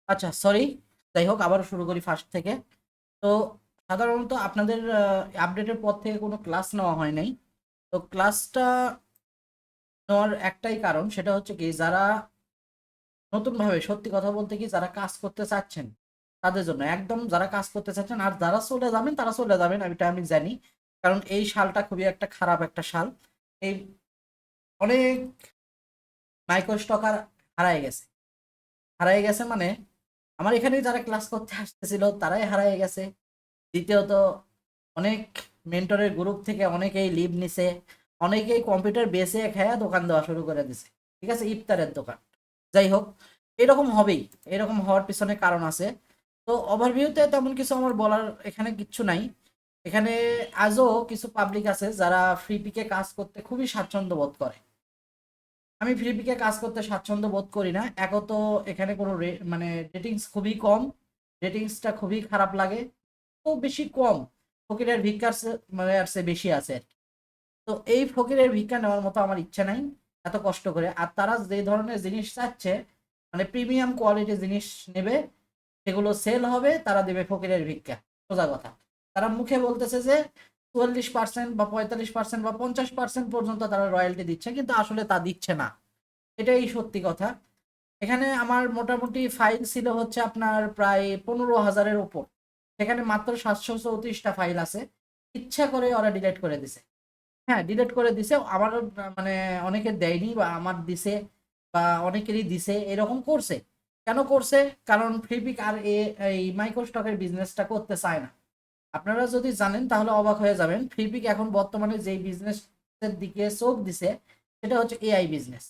আচ্ছা, সরি। যাই হোক, আবার শুরু করি ফার্স্ট থেকে। তো সাধারণত আপনাদের আপডেটের পর থেকে কোনো ক্লাস নেওয়া হয় নাই। তো ক্লাসটা নেওয়ার একটাই কারণ, সেটা হচ্ছে কি, যারা নতুনভাবে, সত্যি কথা বলতে কি, যারা কাজ করতে চাচ্ছেন তাদের জন্য একদম, যারা কাজ করতে চাচ্ছেন, আর যারা চলে যাবেন তারা চলে যাবেন, এটা আমি জানি। কারণ এই সালটা খুবই একটা খারাপ একটা সাল। এই অনেক মাইক্রো স্টকার হারায় গেছে। হারায় গেছে মানে আমার এখানে যারা ক্লাস করতে আসতেছিল তারাই হারায় গেছে। দ্বিতীয়ত, অনেক মেন্টরের গ্রুপ থেকে অনেকেই লিভ নিছে। অনেকেই কম্পিউটার বেসে খেয়া দোকান দেওয়া শুরু করে দিছে। ঠিক আছে, ইফতারের দোকান। যাই হোক, এরকম হবেই। এরকম হওয়ার পিছনে কারণ আছে। তো ওভারভিউতে তেমন কিছু আমার বলার এখানে কিচ্ছু নাই। এখানে আজও কিছু পাবলিক আছে যারা ফ্রি পিকে কাজ করতে খুবই স্বাচ্ছন্দ্য বোধ করে। আমি ফ্রি পিকে কাজ করতে স্বাচ্ছন্দ্য বোধ করি না। তো এখানে কোনো মানে রেটিংস খুবই কম। রেটিংসটা খুবই খারাপ লাগে। তো বেশি কম। ফকিরের ভিক্ষার মানে আর চেয়ে বেশি আছে আর কি। তো এই ফকিরের ভিক্ষা নেওয়ার মতো আমার ইচ্ছা নাই এত কষ্ট করে। আর তারা যে ধরনের জিনিস চাচ্ছে, মানে প্রিমিয়াম কোয়ালিটির জিনিস নেবে, সেগুলো সেল হবে, তারা দেবে ফকিরের ভিক্ষা। সোজা কথা। তারা মুখে বলতেছে যে 44% বা 45% বা 50% পর্যন্ত তারা রয়্যালটি দিচ্ছে, কিন্তু আসলে তা দিচ্ছে না। এটাই সত্যি কথা। এখানে আমার মোটামুটি ফাইল ছিল হচ্ছে আপনার প্রায় 15,000-এর উপর। সেখানে মাত্র 734টা ফাইল আছে। ইচ্ছা করে ওরা ডিলিট করে দিছে। হ্যাঁ, ডিলিট করে দিছে। আমারও মানে অনেকের দেয়নি, বা আমার দিছে, বা অনেকেরই দিছে, এরকম করছে। কেন করছে? কারণ ফ্লিপিক আর এই মাইক্রোস্টকের বিজনেসটা করতে চায় না। আপনারা যদি জানেন তাহলে অবাক হয়ে যাবেন, ফ্লিপিক এখন বর্তমানে যেই বিজনেসের দিকে চোখ দিছে সেটা হচ্ছে এআই বিজনেস।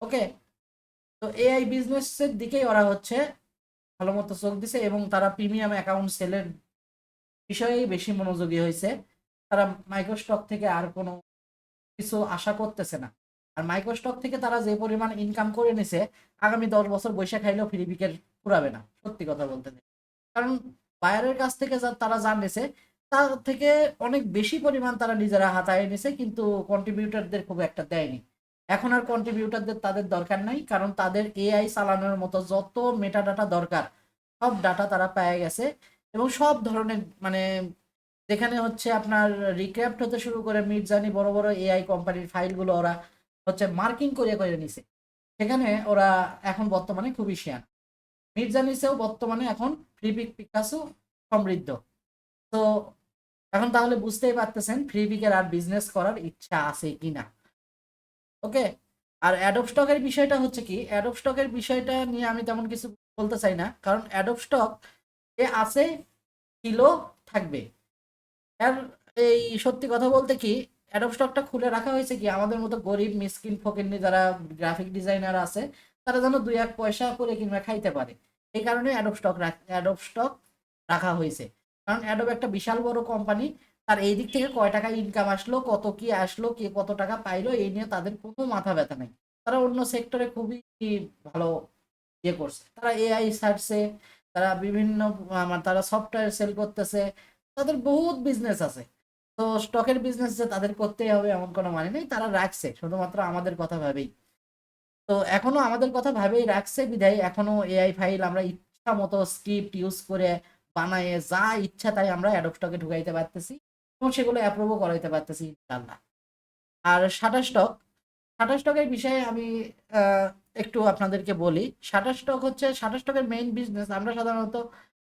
ওকে। তো এআই বিজনেসের দিকেই ওরা হচ্ছে ভালো মতো চোখ দিছে, এবং তারা প্রিমিয়াম অ্যাকাউন্ট সেলের বিষয়েই বেশি মনোযোগী হয়েছে। তারা মাইক্রোস্টক থেকে আর কোনো কিছু আশা করতেছে না। আর মাইক্রোস্টক থেকে তারা যে পরিমাণ ইনকাম করে নিছে, আগামী 10 বছর বৈশা খাইলেও ফিলিপিকের ফুরাবে না, সত্যি কথা বলতে নেই। কারণ বায়ারের কাছ থেকে যা তারা জানিয়েছে, তার থেকে অনেক বেশি পরিমাণ তারা নিজেরা হাতায় নিছে, কিন্তু কন্ট্রিবিউটারদের খুব একটা দেয়নি। এখন আর কন্ট্রিবিউটারদের তাদের দরকার নাই, কারণ তাদের এআই চালানোর মতো যত মেটা ডাটা দরকার সব ডাটা তারা পেয়ে গেছে। এবং সব ধরনের, মানে যেখানে হচ্ছে আপনার রিক্রাফট হতে শুরু করে মিডজার্নি, বড় বড় এআই কোম্পানির ফাইলগুলো ওরা হচ্ছে মার্কিং করে করে নিছে। সেখানে ওরা এখন বর্তমানে খুবই শেয়ার। মিডজার্নিসেও বর্তমানে এখন ফ্রিপিক পিকাসো সমৃদ্ধ। তো এখন তাহলে বুঝতেই পারতেছেন ফ্রিপিকের আর বিজনেস করার ইচ্ছা আছে কিনা। ওকে। আর অ্যাডোব স্টকের বিষয়টা হচ্ছে কি, অ্যাডোব স্টকের বিষয়টা নিয়ে আমি তেমন কিছু বলতে চাই না, কারণ অ্যাডোব স্টক এ আছে, ছিল, থাকবে। আর এই সত্যি কথা বলতে কি, অ্যাডোব স্টকটা খুলে রাখা হয়েছে কি, আমাদের মতো গরিব মিসকিন ফকিন্নি যারা গ্রাফিক ডিজাইনার আছে, তারা যেন দুই এক পয়সা করে কিংবা খাইতে পারে। এই কারণে অ্যাডোব স্টক রাখা হয়েছে। কারণ অ্যাডোব একটা বিশাল বড় কোম্পানি। তার এই দিক থেকে কয় টাকা ইনকাম আসলো, কত কি আসলো, কে কত টাকা পাইলো, এই নিয়ে তাদের কোনো মাথা ব্যথা নেই। তারা অন্য সেক্টরে খুবই ভালো ইয়ে করছে। তারা এআই সার্চে, তারা বিভিন্ন তারা সফটওয়্যার সেল করতেছে। তাদের বহুত বিজনেস আছে। তো স্টকের বিজনেস যে তাদের করতেই হবে এমন কোনো মানে নেই, তারা রাখছে শুধুমাত্র আমাদের কথা ভাবেই। তো এখনো আমাদের কথা ভাবেই রাখছে বিধায় এখনো এআই ফাইল আমরা ইচ্ছা মতো স্ক্রিপ্ট ইউজ করে বানায়ে যা ইচ্ছা তাই আমরা অ্যাডোব স্টকে ঢুকাইতে পারতেছি, এবং সেগুলো অ্যাপ্রুভও করাইতে পারতেছি ইনশাআল্লাহ। আর শাটার স্টক, শাটার স্টকের বিষয়ে আমি একটু আপনাদেরকে বলি। শাটার স্টকের মেইন বিজনেস, আমরা সাধারণত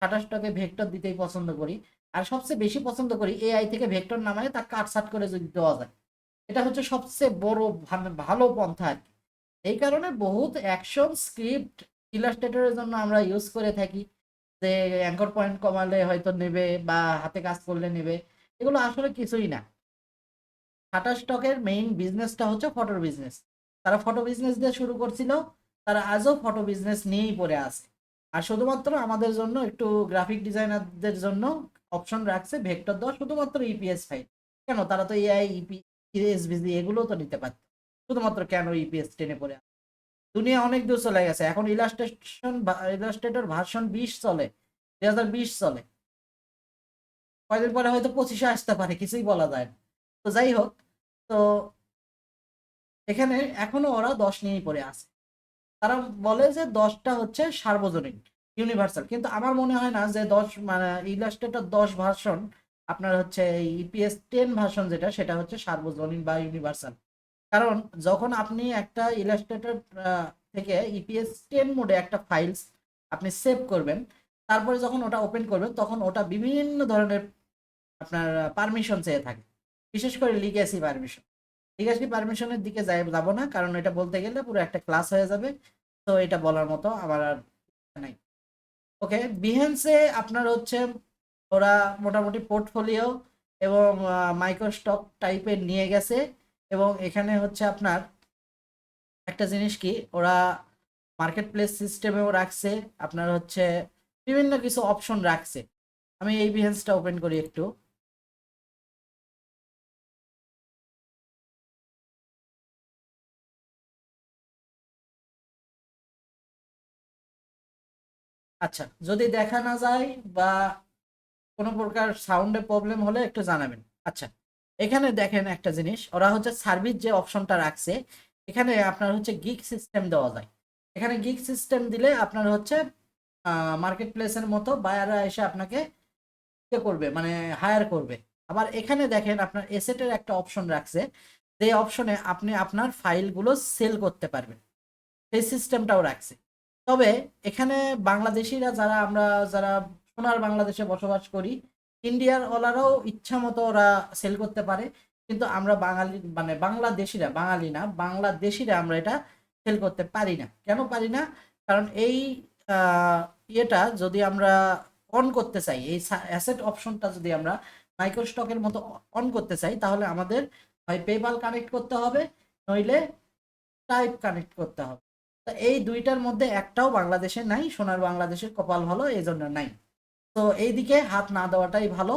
শাটার স্টকে ভেক্টর দিতেই পছন্দ করি। আর সবচেয়ে বেশি পছন্দ করি এআই থেকে ভেক্টর নামায় তা কাটছাট করে যদি দেওয়া যায়। এটা হচ্ছে সবচেয়ে বড় ভালো পন্থা আর কি। এই কারণে বহুত অ্যাকশন স্ক্রিপ্ট ইলাস্ট্রেটরের জন্য আমরা ইউজ করে থাকি। যে অ্যাঙ্কর পয়েন্ট কমালে হয়তো নেবে, বা হাতে কাজ করলে নেবে, এগুলো আসলে কিছুই না। টাটা স্টকের মেইন বিজনেসটা হচ্ছে ফটোর বিজনেস। তারা ফটো বিজনেস দিয়ে শুরু করছিল, তারা আজও ফটো বিজনেস নিয়েই পড়ে আছে। আর শুধুমাত্র আমাদের জন্য, একটু গ্রাফিক ডিজাইনারদের জন্য অপশন রাখছে ভেক্টর দেওয়া, শুধুমাত্র ইপিএস ফাইল। কেন, তারা তো এআই, এসভিজি এগুলো তো নিতে পারত। শুধুমাত্র কেন ইপিএস টেনে পড়ে আছে? দুনিয়া অনেক দূর চলে গেছে, এখন ইলাস্ট্রেটর ভার্সন 20 চলে, 2020 চলে। কয়দিন পরে হয়তো 25 আসতে পারে, কিছুই বলা যায় না। তো যাই হোক, তো এখানে এখনো ওরা 10 নিয়েই পড়ে আছে। তারা বলে যে 10টা হচ্ছে সার্বজনীন ইউনিভার্সাল, কিন্তু আমার মনে হয় না যে 10 মানে ইলাস্ট্রেটর 10 ভার্সন আপনার হচ্ছে ইপিএস 10 ভার্সন যেটা সেটা হচ্ছে সার্বজনীন বা ইউনিভার্সাল। কারণ যখন আপনি একটা ইলাস্ট্রেটর থেকে ইপিএস 10 মোডে একটা ফাইলস আপনি সেভ করবেন, তারপরে যখন ওটা ওপেন করবেন তখন ওটা বিভিন্ন ধরনের আপনার পারমিশন চেয়ে থাকে, বিশেষ করে লিগ্যাসি পারমিশন। লিগ্যাসি পারমিশনের দিকে যাব না, কারণ এটা বলতে গেলে পুরো একটা ক্লাস হয়ে যাবে। তো এটা বলার মতো আমার আর নাই। ওকে, বিহেন্সে আপনার হচ্ছে ওরা মোটামুটি পোর্টফোলিও এবং মাইক্রোস্টক টাইপের নিয়ে গেছে। এবং এখানে হচ্ছে আপনার একটা জিনিস কি, ওরা মার্কেট প্লেস সিস্টেমেও রাখছে, আপনার হচ্ছে বিভিন্ন কিছু অপশন রাখছে। আমি এই বিহেন্সটা ওপেন করি একটু। আচ্ছা, যদি দেখা না যায় বা কোনো প্রকার সাউন্ডে প্রবলেম হলে একটু জানাবেন। আচ্ছা, এখানে দেখেন একটা জিনিস, ওরা হচ্ছে সার্ভিস যে অপশনটা রাখছে, এখানে আপনার হচ্ছে গিগ সিস্টেম দেওয়া যায়। এখানে গিগ সিস্টেম দিলে আপনার হচ্ছে মার্কেট প্লেসের মতো বায়াররা এসে আপনাকে ইয়ে করবে, মানে হায়ার করবে। আবার এখানে দেখেন আপনার এসেটের একটা অপশন রাখছে, যে অপশনে আপনি আপনার ফাইলগুলো সেল করতে পারবেন, সেই সিস্টেমটাও রাখছে। তবে এখানে বাংলাদেশিরা যারা আমরা যারা সোনার বাংলাদেশে বসবাস করি, ইন্ডিয়ার ওলারাও ইচ্ছা মতো ওরা সেল করতে পারে, কিন্তু আমরা বাঙালি মানে বাংলাদেশিরা, বাঙালি না বাংলাদেশিরা আমরা এটা সেল করতে পারি না। কেন পারি না? কারণ এই ইয়েটা যদি আমরা অন করতে চাই, এই অ্যাসেট অপশনটা যদি আমরা মাইক্রোস্টকের মতো অন করতে চাই, তাহলে আমাদের হয় পেপাল কানেক্ট করতে হবে, নইলে টাইপ কানেক্ট করতে হবে। তো এই দুইটার মধ্যে একটাও বাংলাদেশে নাই, সোনার বাংলাদেশের কপাল ভালো এই জন্য নাই। তো এইদিকে হাত না দেওয়াটাই ভালো।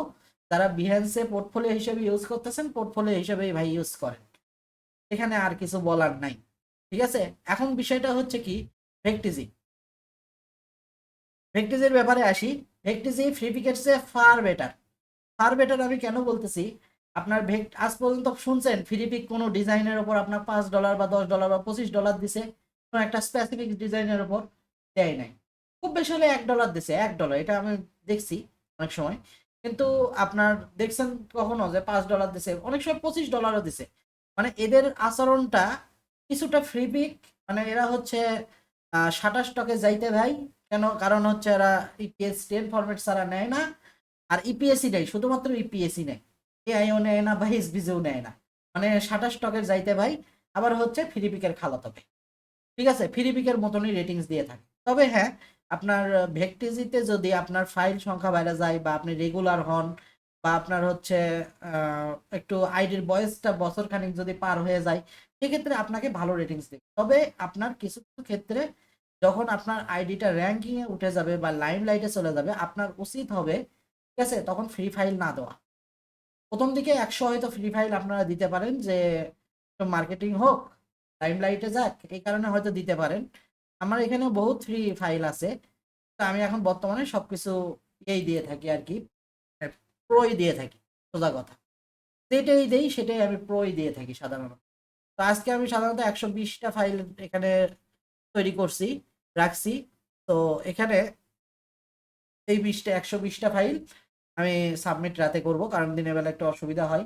যারা বিহেন্সে পোর্টফোলিও হিসেবে ইউজ করতেছেন, পোর্টফোলিও হিসেবেই ভাই ইউজ করেন, এখানে আর কিছু বলার নাই। ঠিক আছে, এখন বিষয়টা হচ্ছে কি, ভেক্টিজি। ভেক্টিজির ব্যাপারে আসি। ভেক্টিজি ফ্রি পিকের চেয়ে ফার বেটার। ফার বেটার আমি কেন বলতেছি, আপনার আজ পর্যন্ত শুনছেন ফ্রিপিক কোনো ডিজাইনের ওপর আপনার $5 বা $10 বা $25 দিছে? কোনো একটা স্পেসিফিক ডিজাইনের ওপর দেয় নাই। খুব বেশি হলে $1 দিছে, $1, এটা আমি দেখছি অনেক সময়। কিন্তু আপনার দেখছেন কখনো যে $5 দিছে? অনেক সময় $25 দিছে। মানে এদের আচরণটা কিছুটা ফ্রিপিক, মানে এরা হচ্ছে সাটা স্টকে যাইতে ভাই। কেন? কারণ হচ্ছে এরা ইপিএস 10 ফরম্যাট ছাড়া নেয় না। আর ইপিএসই নেই, শুধুমাত্র ইপিএসই নেই, এআইও নেয় না বা এসবিজেও নেয় না। মানে 27 স্টকের যাইতে ভাই। আবার হচ্ছে ফিরিপিকের খালাতো ভাই। ঠিক আছে, ফিরিপিকের মতনই রেটিংস দিয়ে থাকে। তবে হ্যাঁ, আপনার ভেক্টিজিতে যদি আপনার ফাইল সংখ্যা বেড়ে যায় বা আপনি রেগুলার হন বা আপনার হচ্ছে একটু আইডির বয়সটা বছর খানিক যদি পার হয়ে যায়, সেক্ষেত্রে আপনাকে ভালো রেটিংস দেবে। তবে আপনার কিছু কিছু ক্ষেত্রে যখন আপনার আইডিটা র্যাঙ্কিং এ উঠে যাবে বা লাইম লাইটে চলে যাবে, আপনার উচিত হবে, ঠিক আছে, তখন ফ্রি ফাইল না দেওয়া। প্রথম দিকে 100 হয়তো ফ্রি ফাইল আপনারা দিতে পারেন, যে মার্কেটিং হোক, লাইমলাইটে যাক, এই কারণে হয়তো দিতে পারেন। আমার এখানে বহুত ফ্রি ফাইল আছে। তো আমি এখন বর্তমানে সবকিছু এই দিয়ে থাকি আর কি, প্রোই দিয়ে থাকি, সোজা কথা। যেটাই দেই সেটাই আমি প্রোই দিয়ে থাকি সাধারণত। তো আজকে আমি সাধারণত 120টা ফাইল এখানে তৈরি করছি, রাখছি। তো এখানে এই 120টা ফাইল আমি সাবমিট রাতে করব, কারণ দিনের বেলা একটু অসুবিধা হয়,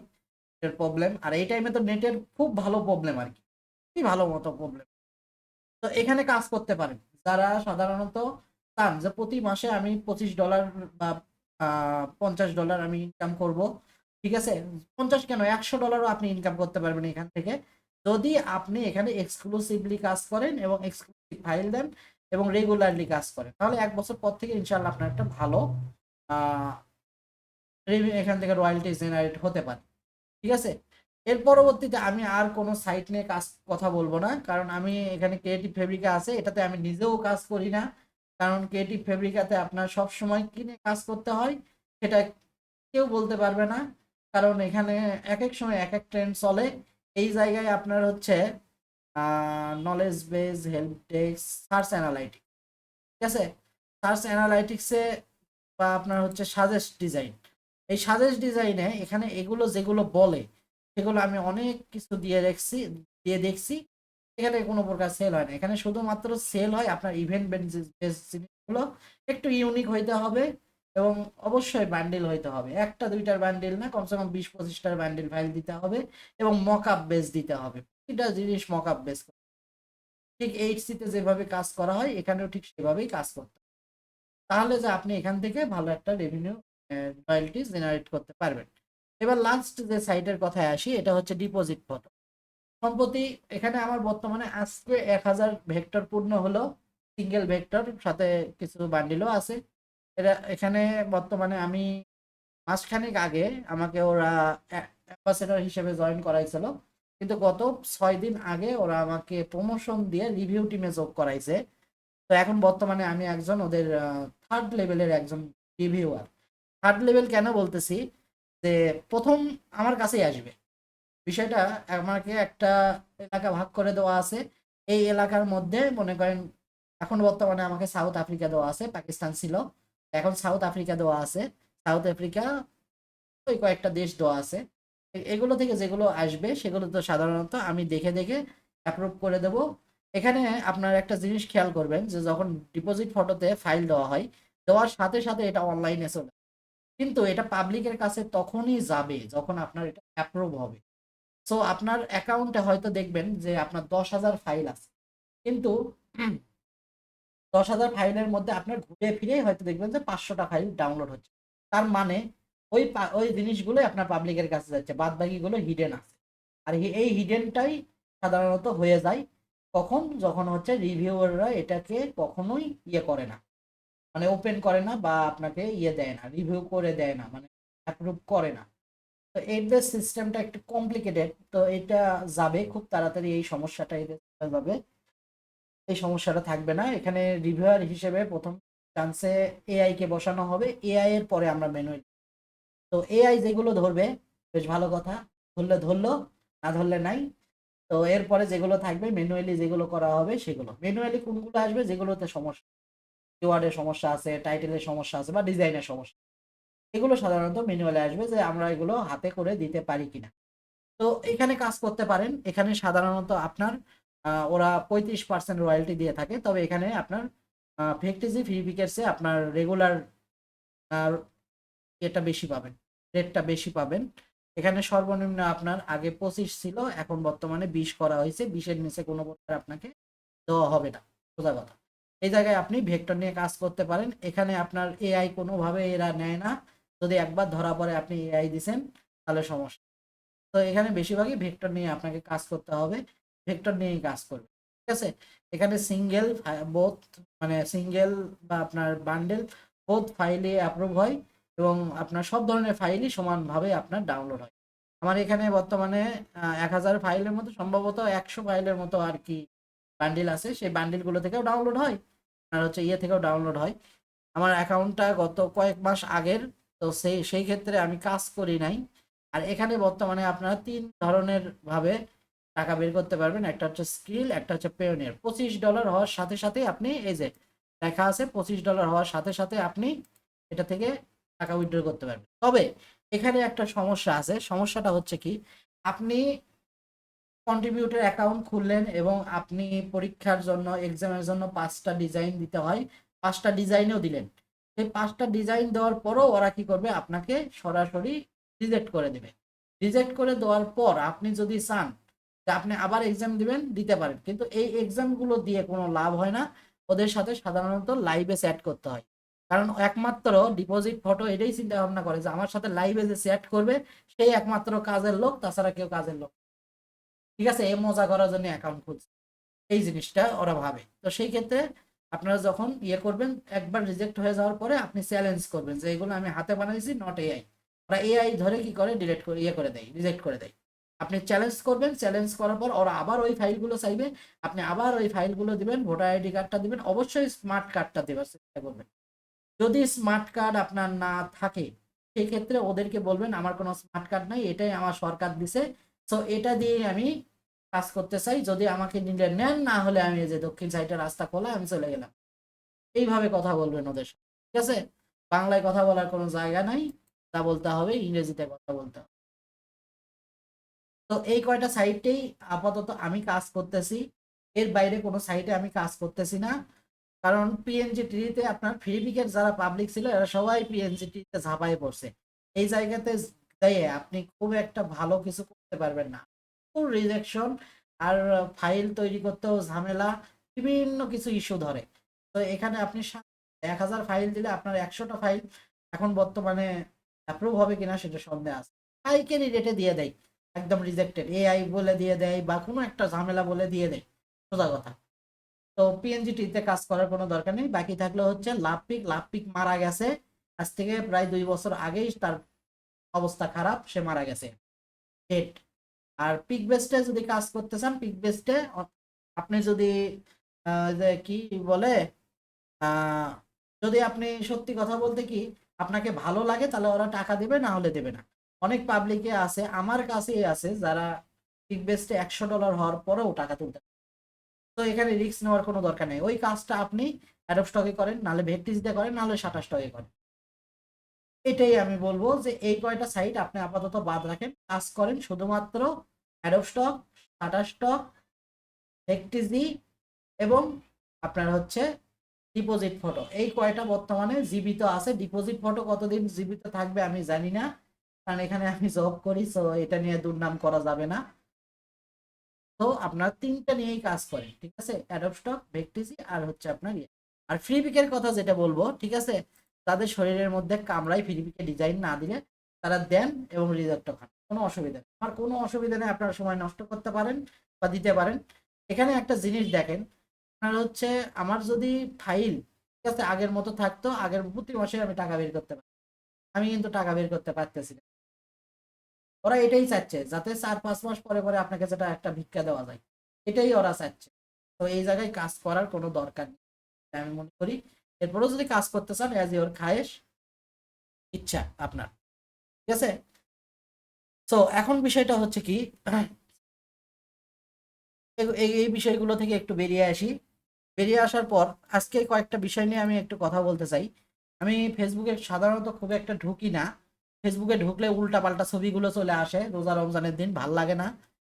নেটের প্রবলেম। আর এই টাইমে তো নেটের খুব ভালো প্রবলেম আর কি, খুবই ভালো মতো প্রবলেম। তো এখানে কাজ করতে পারেন যারা সাধারণত চান যে প্রতি মাসে আমি $25 বা $50 আমি ইনকাম করব। ঠিক আছে, 50 কেন, $100ও আপনি ইনকাম করতে পারবেন এখান থেকে, যদি আপনি এখানে এক্সক্লুসিভলি কাজ করেন এবং এক্সক্লুসিভ ফাইল দেন এবং রেগুলারলি কাজ করেন, তাহলে 1 বছর পর থেকে ইনশাল্লাহ আপনার একটা ভালো আহ এখান থেকে রয়্যালটি জেনারেট হতে পারে। ঠিক আছে, এর পরবর্তীতে আমি আর কোনো সাইট নিয়ে কথা বলবো না, কারণ আমি এখানে ক্রিয়েটিভ ফেব্রিকা আছে, এটাতে আমি নিজেও কাজ করি না। কারণ ক্রিয়েটিভ ফেব্রিকাতে আপনার সব সময় কিনে কাজ করতে হয়, সেটা কেউ বলতে পারবে না। কারণ এখানে এক এক সময় এক এক ট্রেন্ড চলে। এই জায়গায় আপনার হচ্ছে knowledge base, help desk, search analytics, ঠিক আছে, সার্চ অ্যানালাইটিক্সে বা আপনার হচ্ছে সাজেস্ট ডিজাইন, এই সাজেস্ট ডিজাইনে এখানে এগুলো যেগুলো বলে সেগুলো আমি অনেক কিছু দিয়ে দেখছি। এখানে কোনো প্রকার সেল হয় না, এখানে শুধুমাত্র সেল হয় আপনার ইভেন্ট বেস জিনিসগুলো। একটু ইউনিক হইতে হবে এবং অবশ্যই বান্ডিল হইতে হবে, একটা দুইটার বান্ডিল না, কমসে কম 20-25টার বান্ডিল ফাইল দিতে হবে এবং মকআপ বেস দিতে হবে, প্রতিটা জিনিস মকআপ বেস। ঠিক এইচসি তে যেভাবে কাজ করা হয় এখানেও ঠিক সেভাবেই কাজ করতে হবে। তাহলে যে আপনি এখান থেকে ভালো একটা রেভিনিউ রয়্যালটি জেনারেট করতে পারবেন। এবার লাস্ট যে সাইটের কথায় আসি, এটা হচ্ছে ডিপোজিট ফটো। সম্প্রতি এখানে আমার বর্তমানে আজকে 1000 ভেক্টর পূর্ণ হলো, সিঙ্গেল ভেক্টর, সাথে কিছু বান্ডিলও আছে। এটা এখানে বর্তমানে আমি মাসখানেক আগে আমাকে ওরা অ্যাম্বাসেডর হিসেবে জয়েন করাইছিল, কিন্তু গত 6 দিন আগে ওরা আমাকে প্রমোশন দিয়ে রিভিউ টিমে যোগ করাইছে। তো এখন বর্তমানে আমি একজন ওদের থার্ড লেভেলের একজন রিভিউয়ার। থার্ড লেভেল কেন বলতেছি, যে প্রথম আমার কাছেই আসবে বিষয়টা। আমাকে একটা এলাকা ভাগ করে দেওয়া আছে, এই এলাকার মধ্যে মনে করেন এখন বর্তমানে আমাকে সাউথ আফ্রিকা দেওয়া আছে, পাকিস্তান ছিল, এখন সাউথ আফ্রিকা দেওয়া আছে। সাউথ আফ্রিকা ওই কয়েকটা দেশ দেওয়া আছে। এগুলো থেকে যেগুলো আসবে সেগুলো তো সাধারণত আমি দেখে দেখে অ্যাপ্রুভ করে দেব। এখানে আপনার একটা জিনিস খেয়াল করবেন যে যখন ডিপোজিট ফটোতে ফাইল দেওয়া হয়, দেওয়ার সাথে সাথে এটা অনলাইনে চলে, কিন্তু এটা পাবলিকের কাছে তখনই যাবে যখন আপনার এটা অ্যাপ্রুভ হবে। সো আপনার অ্যাকাউন্টে হয়তো দেখবেন যে আপনার 10,000 ফাইল আছে, কিন্তু 10,000 ফাইলের মধ্যে আপনার ঘুরে ফিরে হয়তো দেখবেন যে 500টা ফাইল ডাউনলোড হচ্ছে। তার মানে ওই জিনিসগুলোই আপনার পাবলিকের কাছে যাচ্ছে, বাদ বাকিগুলো হিডেন আছে। আর এই হিডেনটাই সাধারণত হয়ে যায় কখন, যখন হচ্ছে রিভিউয়াররা এটাকে কখনোই ইয়ে করে না, মানে ওপেন করে না বা আপনাকে ইয়ে দেয় না, রিভিউ করে দেয় না, মানে অ্যাপ্রুভ করে না। তো এদের সিস্টেমটা একটু কমপ্লিকেটেড, তো এটা যাবে খুব তাড়াতাড়ি, এই সমস্যাটা এদের যাবে, এই সমস্যাটা থাকবে না। এখানে রিভিউয়ার হিসেবে প্রথম চান্সে এআই কে বসানো হবে, এআই এর পরে আমরা ম্যানুয়াল। তো এআই যেগুলো ধরবে বেশ ভালো কথা, ধরলে ধরলো, না ধরলে নাই। তো এরপরে যেগুলো থাকবে ম্যানুয়ালি যেগুলো করা হবে সেগুলো, ম্যানুয়ালি কোনগুলো আসবে যেগুলোতে সমস্যা, কিওয়ার্ডের সমস্যা আছে, টাইটেলের সমস্যা আছে বা ডিজাইনের সমস্যা, এগুলো সাধারণত ম্যানুয়ালি আসবে যে আমরা এগুলো হাতে করে দিতে পারি কিনা। তো এখানে কাজ করতে পারেন। এখানে সাধারণত আপনার ওরা 35% রয়্যালটি দিয়ে থাকে, তবে এখানে আপনার ফেকটিজি ফিপিকেটসে আপনার রেগুলার এটা বেশি পাবেন, রেটটা বেশি পাবেন। এখানে সর্বনিম্ন আপনার আগে 25 ছিল, এখন বর্তমানে 20 করা হয়েছে, 20-এর নিচে কোনো প্রকার আপনাকে দেওয়া হবে না, সোজা কথা। এই জায়গায় আপনি ভেক্টর নিয়ে কাজ করতে পারেন। এখানে আপনার এআই কোনোভাবে এরা নেয় না, যদি একবার ধরা পড়ে আপনি এআই দিছেন তাহলে সমস্যা। তো এখানে বেশিরভাগই ভেক্টর নিয়ে আপনাকে কাজ করতে হবে, ভেক্টর নিয়েই কাজ করবে, ঠিক আছে। এখানে সিঙ্গেল বোথ, মানে সিঙ্গেল বা আপনার বান্ডেল বোথ ফাইলে অ্যাপ্রুভ হয় এবং আপনার সব ধরনের ফাইলই সমানভাবে আপনার ডাউনলোড হয়। আমার এখানে বর্তমানে 1000 ফাইলের মতো, সম্ভবত 100 ফাইলের মতো আর কি বান্ডিল আছে, সেই বান্ডিলগুলো থেকেও ডাউনলোড হয় আর হচ্ছে ইয়ে থেকেও ডাউনলোড হয়। আমার অ্যাকাউন্টটা গত কয়েক মাস আগের, তো সেই ক্ষেত্রে আমি কাজ করি নাই। আর এখানে বর্তমানে আপনারা 3 ধরনের ভাবে টাকা বের করতে পারবেন, একটা হচ্ছে স্কিল, একটা হচ্ছে পেওনিয়ার। $25 হওয়ার সাথে সাথে আপনি এই যে লেখা আছে, $25 হওয়ার সাথে সাথে আপনি এটা থেকে টাকা উইথড্র করতে পারবেন। তবে এখানে একটা সমস্যা আছে, সমস্যাটা হচ্ছে কি, আপনি কন্ট্রিবিউটর অ্যাকাউন্ট খুললেন এবং আপনি পরীক্ষার জন্য, এক্সামের জন্য 5টা ডিজাইন দিতে হয়, 5টা ডিজাইনও দিলেন, সেই 5টা ডিজাইন দেওয়ার পরও ওরা কি করবে, আপনাকে সরাসরি রিজেক্ট করে দেবে। রিজেক্ট করে দেওয়ার পর আপনি যদি চান যে আপনি আবার এক্সাম দিবেন, দিতে পারেন, কিন্তু এই এক্সামগুলো দিয়ে কোনো লাভ হয় না। ওদের সাথে সাধারণত লাইভে চ্যাট করতে হয়, কারণ একমাত্র ডিপোজিট ফটো এটাই চিন্তা ভাবনা করে যে আমার সাথে লাইভে যে চ্যাট করবে সেই একমাত্র কাজের লোক, তাছাড়া কেউ কাজের লোক, ঠিক আছে, এ মজা করার জন্য অ্যাকাউন্ট খুলছে, এই জিনিসটা ওরা ভাবে। তো সেই ক্ষেত্রে আপনারা যখন ইয়ে করবেন, একবার রিজেক্ট হয়ে যাওয়ার পরে আপনি চ্যালেঞ্জ করবেন যে এগুলো আমি হাতে বানাইছি, নট এআই। ওরা এআই ধরে কি করে, ডিলিট করে, ইয়ে করে দেয়, রিজেক্ট করে দেয়। আপনি চ্যালেঞ্জ করবেন, চ্যালেঞ্জ করার পর ওরা আবার ওই ফাইলগুলো চাইবে, আপনি আবার ওই ফাইলগুলো দিবেন, ভোটার আইডি কার্ডটা দিবেন, অবশ্যই স্মার্ট কার্ডটা দেওয়ার চেষ্টা করবেন। যদি স্মার্ট কার্ড আপনার না থাকে সেই ক্ষেত্রে ওদেরকে বলবেন আমার কোনো স্মার্ট কার্ড নাই, এটাই আমার সরকার দিছে, তো এটা দিয়ে আমি কাজ করতে চাই, যদি আমাকে নিলে নেন, না হলে আমি এই যে দক্ষিণ সাইডের রাস্তা খোলা, আমি চলে গেলাম। এইভাবে কথা বলবেন ওদের সাথে, ঠিক আছে। বাংলায় কথা বলার কোনো জায়গা নাই, তা বলতে হবে, ইংরেজিতে কথা বলতে হবে। তো এই কয়টা সাইটেই আপাতত আমি কাজ করতেছি। এর বাইরে কোনো সাইটে আমি কাজ করতেছি না। কারণ পিএনজি ট্রিতে আপনার ফ্রিপিকের যারা পাবলিক ছিল এরা সবাই পিএনজি ট্রিতে ঝাঁপায় পড়ছে। এই জায়গাতে যেয়ে আপনি খুব একটা ভালো কিছু করতে পারবেন না। রিজেকশন আর ফাইল তৈরি করতেও ঝামেলা, বিভিন্ন কিছু ইস্যু ধরে। তো এখানে আপনি 1000 ফাইল দিলে আপনার 100টা ফাইল এখন বর্তমানে অ্যাপ্রুভ হবে কিনা সেটা সন্দেহ আছে। পাইকারি রেটে দিয়ে দেয়, একদম রিজেক্টেড এআই বলে দিয়ে দেয় বা কোনো একটা ঝামেলা বলে দিয়ে দেয়, সোজা কথা। তো পিএনজিটিতে কাজ করার কোনো দরকার নেই। বাকি থাকলে হচ্ছে লাভপিক। লাভপিক মারা গেছে আজ থেকে প্রায় 2 বছর আগেই, তার অবস্থা খারাপ, সে মারা গেছে, ডেট। আর পিক বেস্টে যদি কাজ করতে চান, পিক বেস্টে আপনি যদি যে কি বলে, আহ, যদি আপনি সত্যি কথা বলতে কি আপনাকে ভালো লাগে তাহলে ওরা টাকা দেবে, না হলে দেবে না। অনেক পাবলিকে আছে, আমার কাছেই আছে, যারা পিক বেস্টে $100 হওয়ার পরেও টাকা তুলতে। তো এখানে রিস্ক নেওয়ার কোনো দরকার নেই। ওই কাজটা আপনি অ্যাডোব স্টকে করেন, নাহলে ভেটটিসিতে করেন, নাহলে শাটার স্টকে করেন। এটাই আমি বলবো যে এই কয়টা সাইট আপনি আপাতত বাদ রাখেন, কাজ করেন শুধুমাত্র অ্যাডোব স্টক, শাটার স্টক, ভেটটিসি এবং আপনার হচ্ছে ডিপোজিট ফটো। এই কয়টা বর্তমানে জীবিত আছে। ডিপোজিট ফটো কতদিন জীবিত থাকবে আমি জানি না, কারণ এখানে আমি জব করি, তো এটা নিয়ে দুর্নাম করা যাবে না। তো আপনার তিনটা নিয়েই কাজ করে, ঠিক আছে, অ্যাডোব স্টক, ভেকটিসি আর হচ্ছে আপনার ইয়ে। আর ফ্রিপিকের কথা যেটা বলবো, ঠিক আছে, তাদের শরীরের মধ্যে কামড়াই ফ্রিপিকে ডিজাইন না দিলে তারা দেন এবং রিজেক্ট খান, কোনো অসুবিধা নেই। আমার কোনো অসুবিধা নেই, আপনারা সময় নষ্ট করতে পারেন বা দিতে পারেন। এখানে একটা জিনিস দেখেন, আপনার হচ্ছে আমার যদি ফাইল, ঠিক আছে, আগের মতো থাকতো, আগের প্রতি মাসে আমি টাকা বের করতে পারি, আমি কিন্তু টাকা বের করতে পারতেছি না। ওরা এটাই চাচ্ছে যাতে 4-5 মাস পরে পরে আপনাকে যেটা একটা ভিক্ষা দেওয়া যায়, এটাই ওরা চাচ্ছে। তো এই জায়গায় কাজ করার কোনো দরকার নেই আমি মনে করি। এরপরেও যদি কাজ করতে চান, অ্যাজ ইওর খায়েশ, ইচ্ছা আপনার, ঠিক আছে। তো এখন বিষয়টা হচ্ছে কি, এই বিষয়গুলো থেকে একটু বেরিয়ে আসি। বেরিয়ে আসার পর আজকে কয়েকটা বিষয় নিয়ে আমি একটু কথা বলতে চাই। আমি ফেসবুকে সাধারণত খুব একটা ঢুকি না। ফেসবুকে ঢুকলে উল্টাপাল্টা ছবিগুলো চলে আসে রোজা রমজানের দিন, ভাল লাগে না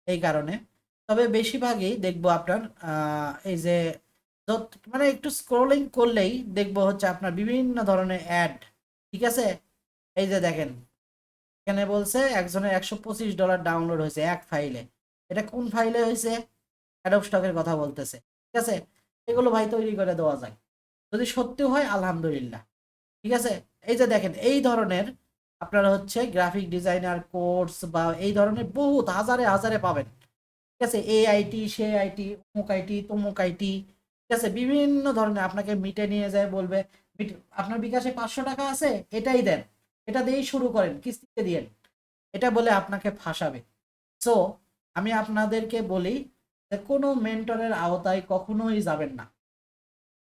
এই কারণে। তবে বেশিরভাগই দেখবো আপনার এই যে মানে একটু স্ক্রলিং করলেই দেখবো হচ্ছে আপনার বিভিন্ন ধরনের অ্যাড, ঠিক আছে। এই যে দেখেন, এখানে বলছে একজনের $125 ডাউনলোড হয়েছে এক ফাইলে। এটা কোন ফাইলে হয়েছে? অ্যাডোব স্টকের কথা বলতেছে, ঠিক আছে। এগুলো ভাই তৈরি করে দেওয়া যায়, যদি সত্যি হয় আলহামদুলিল্লাহ, ঠিক আছে। এই যে দেখেন, এই ধরনের আপনারা হচ্ছে গ্রাফিক ডিজাইনার কোর্স বা এই ধরনের বহুত হাজারে হাজারে পাবেন, ঠিক আছে। এ আইটি, সে আইটি, অমুক আইটি, তমুক আইটি, ঠিক আছে। বিভিন্ন ধরনের আপনাকে মিটে নিয়ে যায়, বলবে আপনার বিকাশে 500 টাকা আছে, এটাই দেন, এটা দিয়েই শুরু করেন, কিস্তিতে দিয়েন, এটা বলে আপনাকে ফাঁসাবে। সো আমি আপনাদেরকে বলি যে কোনো মেন্টরের আওতায় কখনোই যাবেন না।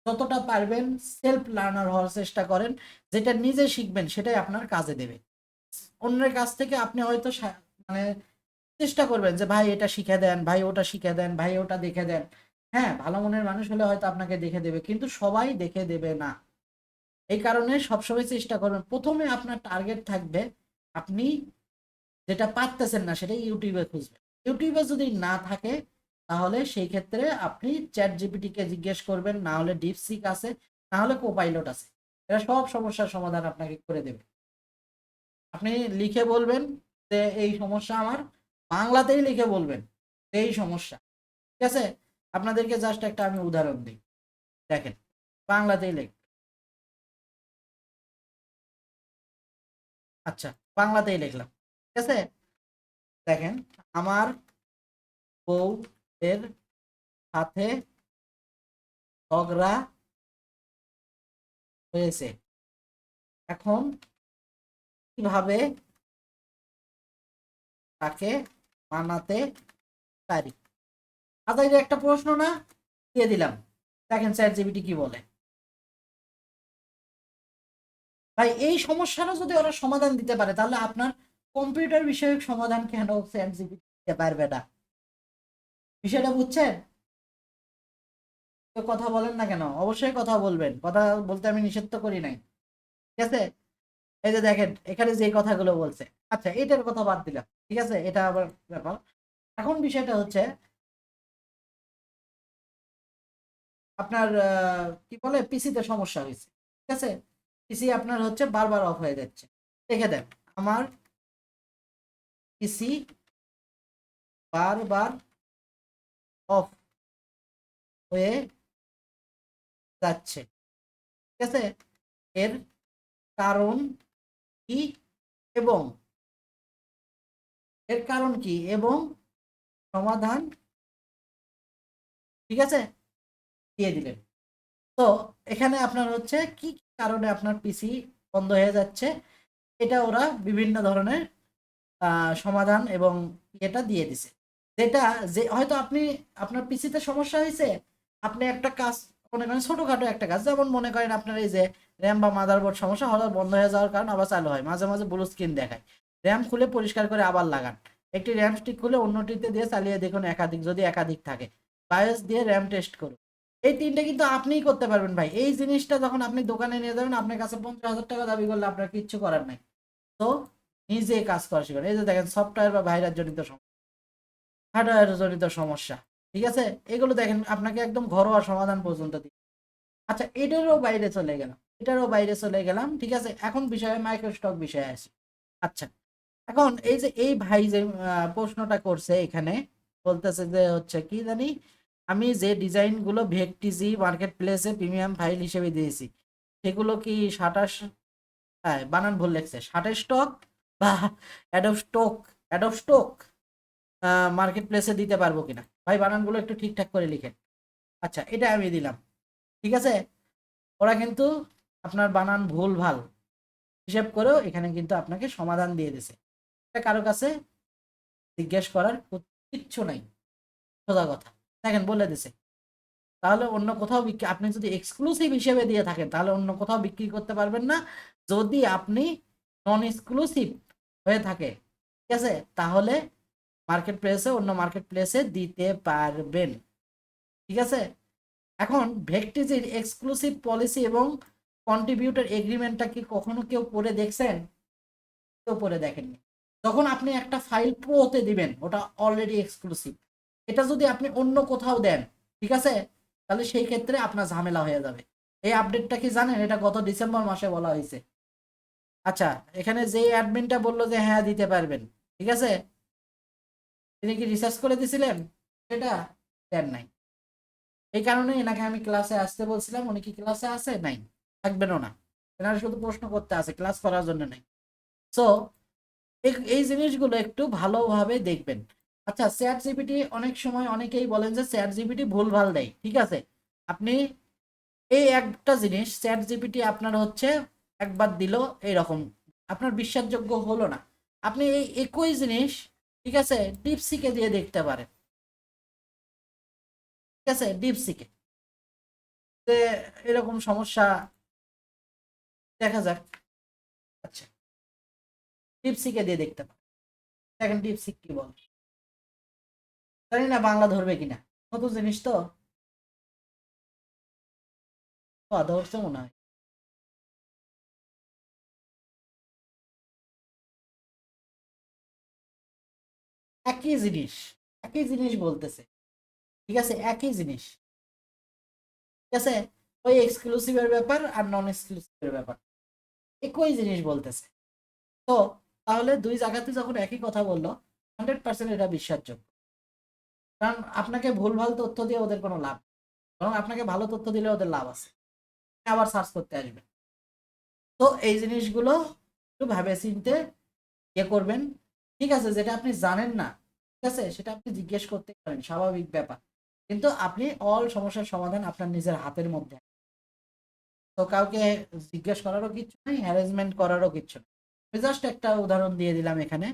যতটা পারবেন সেলফ লার্নার হওয়ার চেষ্টা করেন, যেটা নিজে শিখবেন সেটাই আপনার কাজে দেবে। অন্যের কাছ থেকে আপনি হয়তো মানে চেষ্টা করবেন যে ভাই এটা শিখে দেন, ভাই ওটা শিখে দেন, ভাই ওটা দেখে দেন। হ্যাঁ, ভালো মনের মানুষ হলে হয়তো আপনাকে দেখে দেবে, কিন্তু সবাই দেখে দেবে না। এই কারণে সবসময় চেষ্টা করবেন, প্রথমে আপনার টার্গেট থাকবে আপনি যেটা পারতেছেন না সেটা ইউটিউবে খুঁজবেন। ইউটিউবে যদি না থাকে তাহলে সেই ক্ষেত্রে আপনি চ্যাট জিপিটি কে জিজ্ঞেস করবেন, না হলে ডিপসিক আছে, না হলে কোপাইলট আছে। এরা সব সমস্যার সমাধান আপনাকে করে দেবে। আপনি লিখে বলবেন যে এই সমস্যা আমার, বাংলাতেই লিখে বলবেন এই সমস্যা, ঠিক আছে। আপনাদেরকে জাস্ট একটা আমি উদাহরণ দিই, দেখেন, বাংলাতেই লিখ, আচ্ছা, বাংলাতেই লিখলাম, ঠিক আছে। দেখেন, আমার বউ এর সাথে ঝগড়া হয়েছে, এখন কিভাবে তাকে মানাতে পারি? আচ্ছা, এটা একটা প্রশ্ন না? দিয়ে দিলাম, দেখেন চ্যাট জিপিটি কি বলে। ভাই এই সমস্যাটা যদি ওরা সমাধান দিতে পারে, তাহলে আপনার কম্পিউটার বিষয়ক সমাধান কেন চ্যাট জিপিটি দিতে পারবে না? বিষয়টা বুঝছেন? তো কথা বলেন না কেন? অবশ্যই কথা বলবেন, কথা বলতে আমি নিষেধ তো করি নাই, ঠিক আছে। এই যে দেখেন এখানে যে কথাগুলো বলছে, আচ্ছা এটার কথা বাদ দিলাম, ঠিক আছে, এটা আবার ব্যাপার। এখন বিষয়টা হচ্ছে আপনার কি বলে পিসিতে সমস্যা হয়েছে, ঠিক আছে, পিসি আপনার হচ্ছে বারবার অফ হয়ে যাচ্ছে। দেখে দেন আমার পিসি বারবার অফ হয়ে যাচ্ছে, ঠিক আছে, এর কারণ কি এবং সমাধান, ঠিক আছে, দিয়ে দিলেন। তো এখানে আপনার হচ্ছে কি কি কারণে আপনার পিসি বন্ধ হয়ে যাচ্ছে, এটা ওরা বিভিন্ন ধরনের সমাধান এবং এটা দিয়ে দিছে। যেটা যে হয়তো আপনি আপনার পিসিতে সমস্যা হয়েছে, আপনি একটা কাজ মনে করেন, ছোটখাটো একটা কাজ, যেমন মনে করেন আপনার এই যে র্যাম বা মাদারবোর্ড সমস্যা হঠাৎ বন্ধ হয়ে যাওয়ার কারণে আবার চালু হয়, মাঝে মাঝে ব্লু স্ক্রিন দেখায়, র্যাম খুলে পরিষ্কার করে আবার লাগান, একটি র্যাম স্টিক খুলে অন্যটিতে দিয়ে চালিয়ে দেখুন একাধিক, যদি একাধিক থাকে বায়োস দিয়ে র্যাম টেস্ট করুন। এই তিনটে কিন্তু আপনিই করতে পারবেন ভাই। এই জিনিসটা যখন আপনি দোকানে নিয়ে যাবেন, আপনার কাছে 50,000 টাকা দাবি করলে আপনার কিচ্ছু করার নাই। তো নিজে কাজ করা শিখুন। এই যে দেখেন সফটওয়্যার বা ভাইরাস জনিত সমস্যা, হার্ডওয়্যার জনিত সমস্যা, ঠিক আছে, এগুলো দেখেন আপনাকে একদম ঘরোয়া সমাধান পর্যন্ত দিই। আচ্ছা, এটারও বাইরে চলে গেলাম, ঠিক আছে, এখন বিষয়ে মাইক্রোস্টক বিষয়ে আসি। আচ্ছা, এখন এই যে এই ভাই যে প্রশ্নটা করছে এখানে, বলতেছে যে হচ্ছে কি জানি, আমি যে ডিজাইন গুলো ভেকটিজি মার্কেট প্লেসে প্রিমিয়াম ফাইল হিসেবে দিয়েছি, সেগুলো কি সাতাশ, হ্যাঁ বানান ভুল লেখছে, শাটারস্টক বা অ্যাডোব স্টক মার্কেট প্লেসে দিতে পারবো কিনা, ভাই বানানগুলো একটু ঠিকঠাক করে লিখেন। আচ্ছা, এটা আমি দিলাম, ঠিক আছে, ওরা কিন্তু আপনার বানান ভুল ভাল হিসেব করেও এখানে কিন্তু আপনাকে সমাধান দিয়ে দিছে। এটা কারো কাছে জিজ্ঞেস করার কিচ্ছু নাই, সোজা কথা, দেখেন বলে দিছে। তাহলে অন্য কোথাও বিক্রি, আপনি যদি এক্সক্লুসিভ হিসেবে দিয়ে থাকেন তাহলে অন্য কোথাও বিক্রি করতে পারবেন না। যদি আপনি নন এক্সক্লুসিভ হয়ে থাকে, ঠিক আছে, তাহলে মার্কেট প্লেসে, অন্য মার্কেট প্লেসে দিতে পারবেন, ঠিক আছে। এখন ভেক্টিজির এক্সক্লুসিভ পলিসি এবং কন্ট্রিবিউটর এগ্রিমেন্টটা কি কখনো কেউ পড়ে দেখছেন? কেউ পড়ে দেখেননি। যখন আপনি একটা ফাইল প্রোতে দিবেন, ওটা অলরেডি এক্সক্লুসিভ, এটা যদি আপনি অন্য কোথাও দেন, ঠিক আছে, তাহলে সেই ক্ষেত্রে আপনার ঝামেলা হয়ে যাবে। এই আপডেটটা কি জানেন? এটা গত ডিসেম্বর মাসে বলা হয়েছে। আচ্ছা, এখানে যে অ্যাডমিনটা বললো যে হ্যাঁ দিতে পারবেন, ঠিক আছে, তিনি কি রিসার্চ করে দিছিলেন? সেটা দেন নাই। এই কারণে এনাকে আমি ক্লাসে আসতে বলছিলাম, উনি কি ক্লাসে আছে? নাই, থাকবেনও না। এনারা শুধু প্রশ্ন করতে আছে, ক্লাস করার জন্য নাই। সো এই জিনিসগুলো একটু ভালোভাবে দেখবেন। আচ্ছা, চ্যাট জিপিটি অনেক সময় অনেকেই বলেন যে চ্যাট জিপিটি ভুলভাল দেয়, ঠিক আছে, আপনি এই একটা জিনিস, চ্যাট জিপিটি আপনার হচ্ছে একবার দিল এইরকম, আপনার বিশ্বাসযোগ্য হলো না, আপনি এই একই জিনিস, ঠিক আছে, ডিপসিকে দিয়ে দেখতে পারেন, ঠিক আছে, ডিপসিকে যে এরকম সমস্যা দেখা যাক। আচ্ছা, ডিপসিকে দিয়ে দেখতে পারেন, দেখেন ডিপসিক কি বল। জানি না বাংলা ধরবে কিনা, নতুন জিনিস তো, ধরছে মনে হয়। একই জিনিস, একই জিনিস বলতেছে, ঠিক আছে, একই জিনিস, ঠিক আছে, ওই এক্সক্লুসিভের ব্যাপার আর নন এক্সক্লুসিভের ব্যাপার, একই জিনিস বলতেছে। তো তাহলে দুই জায়গাতে যখন একই কথা বললো, 100% এটা বিশ্বাসযোগ্য। কারণ আপনাকে ভুলভাল তথ্য দিয়ে ওদের কোনো লাভ নেই। বরং আপনাকে ভালো তথ্য দিলে ওদের লাভ আছে, আবার সার্চ করতে আসবে। তো এই জিনিসগুলো একটু ভাবে চিনতে ইয়ে করবেন, ঠিক আছে, যেটা আপনি জানেন না, ঠিক আছে, সেটা আপনি জিজ্ঞেস করতে পারেন, স্বাভাবিক ব্যাপার। কিন্তু আপনি অল সমস্যার সমাধান আপনার নিজের হাতের মধ্যে, তো কাউকে জিজ্ঞেস করারও কিচ্ছু নেই, হ্যারাসমেন্ট করারও কিচ্ছু নেই। জাস্ট একটা উদাহরণ দিয়ে দিলাম এখানে।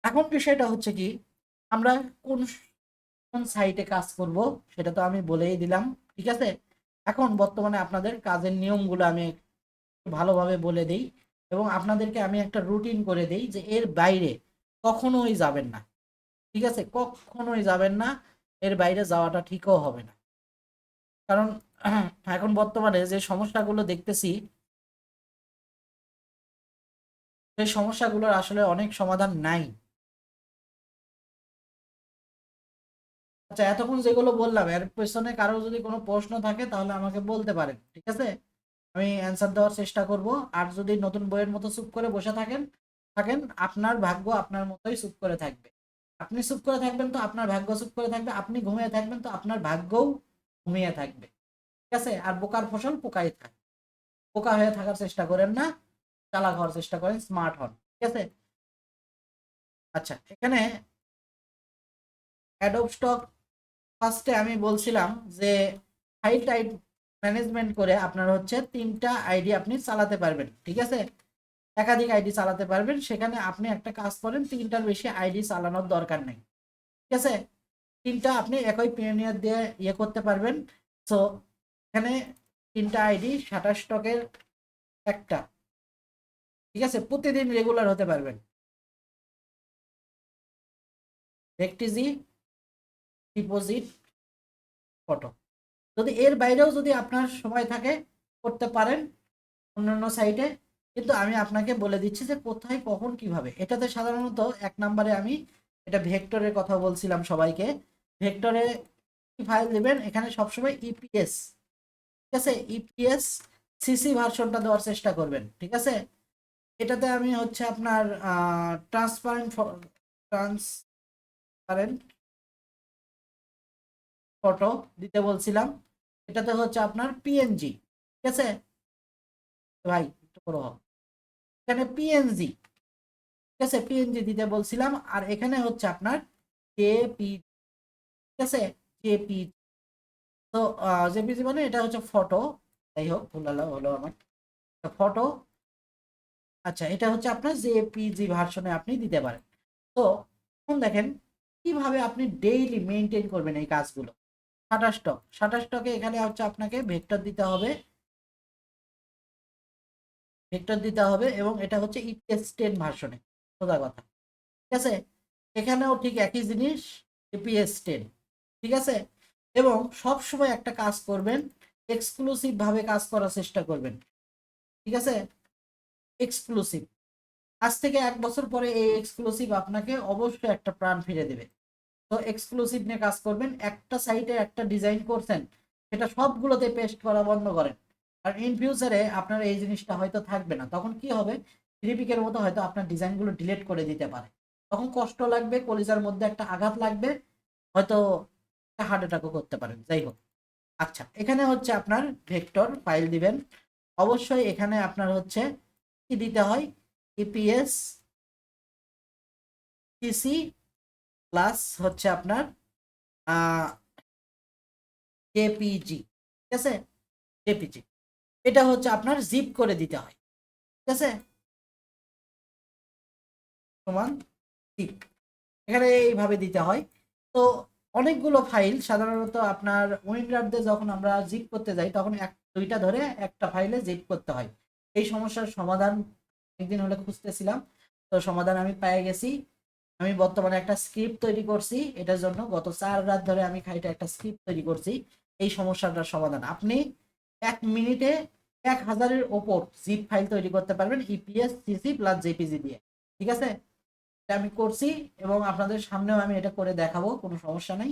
এখন বিষয়টা হচ্ছে কি, আমরা কোন কোন সাইটে কাজ করব সেটা তো আমি বলেই দিলাম, ঠিক আছে। এখন বর্তমানে আপনাদের কাজের নিয়মগুলো আমি একটু ভালোভাবে বলে দেই, এবং আপনাদেরকে আমি একটা রুটিন করে দেই যে এর বাইরে কখনোই যাবেন না, ঠিক আছে, কখনোই যাবেন না, এর বাইরে যাওয়াটা ঠিকও হবে না। কারণ এখন বর্তমানে যে সমস্যাগুলো দেখতেছি, সেই সমস্যাগুলোর আসলে অনেক সমাধান নাই। আচ্ছা, এতক্ষণ যেগুলো বললাম এর পেছনে কারো যদি কোনো প্রশ্ন থাকে তাহলে আমাকে বলতে পারেন, ঠিক আছে? আমি অ্যান্সার দেওয়ার চেষ্টা করব। আর যদি নতুন বইয়ের মতো চুপ করে বসে থাকেন থাকেন আপনার ভাগ্য আপনার মতোই চুপ করে থাকবে। আপনি চুপ করে থাকবেন তো আপনার ভাগ্য চুপ করে থাকবে, আপনি ঘুমিয়ে থাকবেন তো আপনার ভাগ্যও ঘুমিয়ে থাকবে, ঠিক আছে? আর বোকার ফসল পোকাই থাকে। বোকা হয়ে থাকার চেষ্টা করেন না, চালাক হওয়ার চেষ্টা করেন, স্মার্ট হন, ঠিক আছে? আচ্ছা, এখানে অ্যাডোব স্টক ফার্স্টে আমি বলছিলাম যে ফাইল টাইপ ম্যানেজমেন্ট করে আপনার হচ্ছে 3টা আইডি আপনি চালাতে পারবেন, ঠিক আছে? একাধিক আইডি চালাতে পারবেন। সেখানে আপনি একটা কাজ করেন, 3টার বেশি আইডি চালানোর দরকার নেই, ঠিক আছে? 3টা আপনি একই পিওনিয়ার দিয়ে ইয়ে করতে পারবেন। সো এখানে 3টা আইডি শাটার স্টকের একটা, ঠিক আছে? প্রতিদিন রেগুলার হতে পারবেন। ভেক্টিজি, ডিপোজিট, ফটো। যদি এর বাইরেও যদি আপনার সময় থাকে করতে পারেন অন্যান্য সাইটে, কিন্তু আমি আপনাকে বলে দিচ্ছি যে কোথায় কখন কিভাবে। এটাতে সাধারণত 1 নম্বরে আমি এটা ভেক্টরের কথা বলছিলাম সবাইকে। ভেক্টরে কি ফাইল দিবেন, এখানে সবসময় ইপিএস, ঠিক আছে? ইপিএস সিসি ভার্সনটা দেওয়ার চেষ্টা করবেন, ঠিক আছে? এটাতে আমি হচ্ছে আপনার ট্রান্সপারেন্ট ফটো দিতে বলছিলাম। এটাতে হচ্ছে আপনার পিএনজি, ঠিক আছে ভাই? একটু করো, এখানে পিএনজি, ঠিক আছে? পিএনজি দিতে বলছিলাম। আর এখানে হচ্ছে আপনার জেপি, ঠিক আছে? জেপি। তো জেপিজি মানে এটা হচ্ছে ফটো। যাই হোক, ভুল হলো হলো আমার ফটো। আচ্ছা, এটা হচ্ছে আপনার জেপিজি ভার্সনে আপনি দিতে পারেন। তো এখন দেখেন কিভাবে আপনি ডেইলি মেনটেন করবেন এই কাজগুলো। শাটার স্টকে এখানে হচ্ছে আপনাকে ভেক্টর দিতে হবে এবং এটা হচ্ছে ইপিএস 10 ভার্সনে, সোজা কথা, ঠিক আছে? এখানেও ঠিক একই জিনিস, ইপিএস 10, ঠিক আছে? এবং সব সময় একটা কাজ করবেন, এক্সক্লুসিভ ভাবে কাজ করার চেষ্টা করবেন, ঠিক আছে? এক্সক্লুসিভ। আজ থেকে 1 বছর পরে এই এক্সক্লুসিভ আপনাকে অবশ্যই একটা প্রাণ ফিরে দেবে। তো এক্সক্লুসিভ নিয়ে কাজ করবেন। একটা সাইটে একটা ডিজাইন করছেন, সেটা সবগুলোতে পেস্ট করা বন্ধ করেন। আর ইন ফিউচারে আপনার এই জিনিসটা হয়তো থাকবে না, তখন কি হবে, রিপিকের মতো হয়তো আপনার ডিজাইনগুলো ডিলিট করে দিতে পারে। তখন কষ্ট লাগবে, কলিজার মধ্যে একটা আঘাত লাগবে, হয়তো একটা হার্ট অ্যাটাকও করতে পারেন। যাই হোক, আচ্ছা, এখানে হচ্ছে আপনার ভেক্টর ফাইল দিবেন। অবশ্যই এখানে আপনার হচ্ছে কি দিতে হয়, ইপিএস সিসি প্লাস হচ্ছে আপনার জেপিজি, ঠিক আছে? জেপিজি এটা হচ্ছে আপনার জিপ করে দিতে হয়, ঠিক আছে? সমান জিপ, এখানে এইভাবে দিতে হয়। তো অনেকগুলো ফাইল সাধারণত আপনার উইন্ডারতে যখন আমরা জিপ করতে যাই তখন 2টা ধরে একটা ফাইলে জিপ করতে হয়। এই সমস্যার সমাধান একদিন হলে খুঁজতেছিলাম, তো সমাধান আমি পেয়ে গেছি। আমি বর্তমানে একটা স্ক্রিপ্ট তৈরি করছি এটার জন্য, গত 4 রাত ধরে আমি খাইটা একটা স্ক্রিপ্ট তৈরি করছি এই সমস্যাটার সমাধান। আপনি 1 মিনিটে 1000-এর ওপর জিপ ফাইল তৈরি করতে পারবেন ইপিএস সিসি প্লাস জেপিজি দিয়ে, ঠিক আছে? এটা আমি করছি এবং আপনাদের সামনেও আমি এটা করে দেখাবো, কোনো সমস্যা নেই,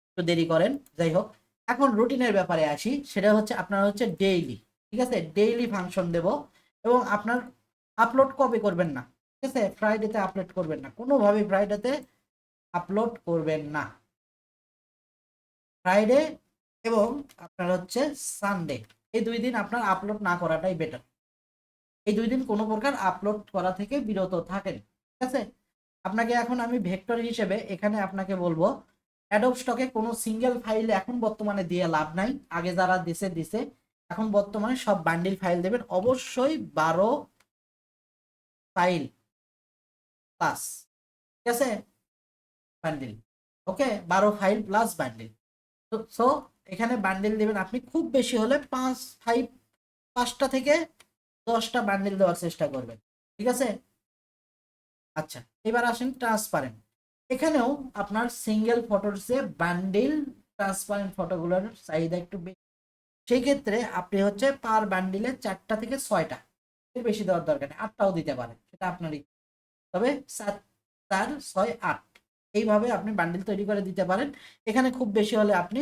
একটু দেরি করেন। যাই হোক, এখন রুটিনের ব্যাপারে আসি। সেটা হচ্ছে আপনার হচ্ছে ডেইলি, ঠিক আছে? ডেইলি ফাংশন দেব। এবং আপনার আপলোড কবে করবেন না, ঠিক আছে? ফ্রাইডেতে আপলোড করবেন না, কোনোভাবেই ফ্রাইডেতে আপলোড করবেন না। ফ্রাইডে এবং আপনার হচ্ছে সানডে, এই 2 দিন আপনার আপলোড না করাটাই বেটার। এই 2 দিন কোনো প্রকার আপলোড করা থেকে বিরত থাকেন, ঠিক আছে? আপনাকে এখন আমি ভেক্টর হিসেবে এখানে আপনাকে বলবো, অ্যাডোব স্টকে কোনো সিঙ্গেল ফাইল এখন বর্তমানে দিয়ে লাভ নাই। আগে যারা দিছে দিছে, এখন বর্তমানে সব বান্ডিল ফাইল দেবেন। অবশ্যই 12 ফাইল প্লাস, ঠিক আছে? বান্ডিল, ওকে, 12 ফাইল প্লাস বান্ডিল। সো এখানে বান্ডিল দেবেন আপনি খুব বেশি হলে 5টা থেকে 10টা বান্ডিল দেওয়ার চেষ্টা করবেন, ঠিক আছে? আচ্ছা, এবার আসেন ট্রান্সপারেন্ট। এখানেও আপনার সিঙ্গেল ফটোর চেয়ে বান্ডিল ট্রান্সপারেন্ট ফটোগুলোর চাহিদা একটু বেশি। সেই ক্ষেত্রে আপনি হচ্ছে পার বান্ডিলে 4টা থেকে 6টা, এর বেশি দেওয়ার দরকার নেই, 8টাও দিতে পারেন, সেটা আপনারই। তবে 4, 4, 6, 8 এইভাবে আপনি বান্ডিল তৈরি করে দিতে পারেন। এখানে খুব বেশি হলে আপনি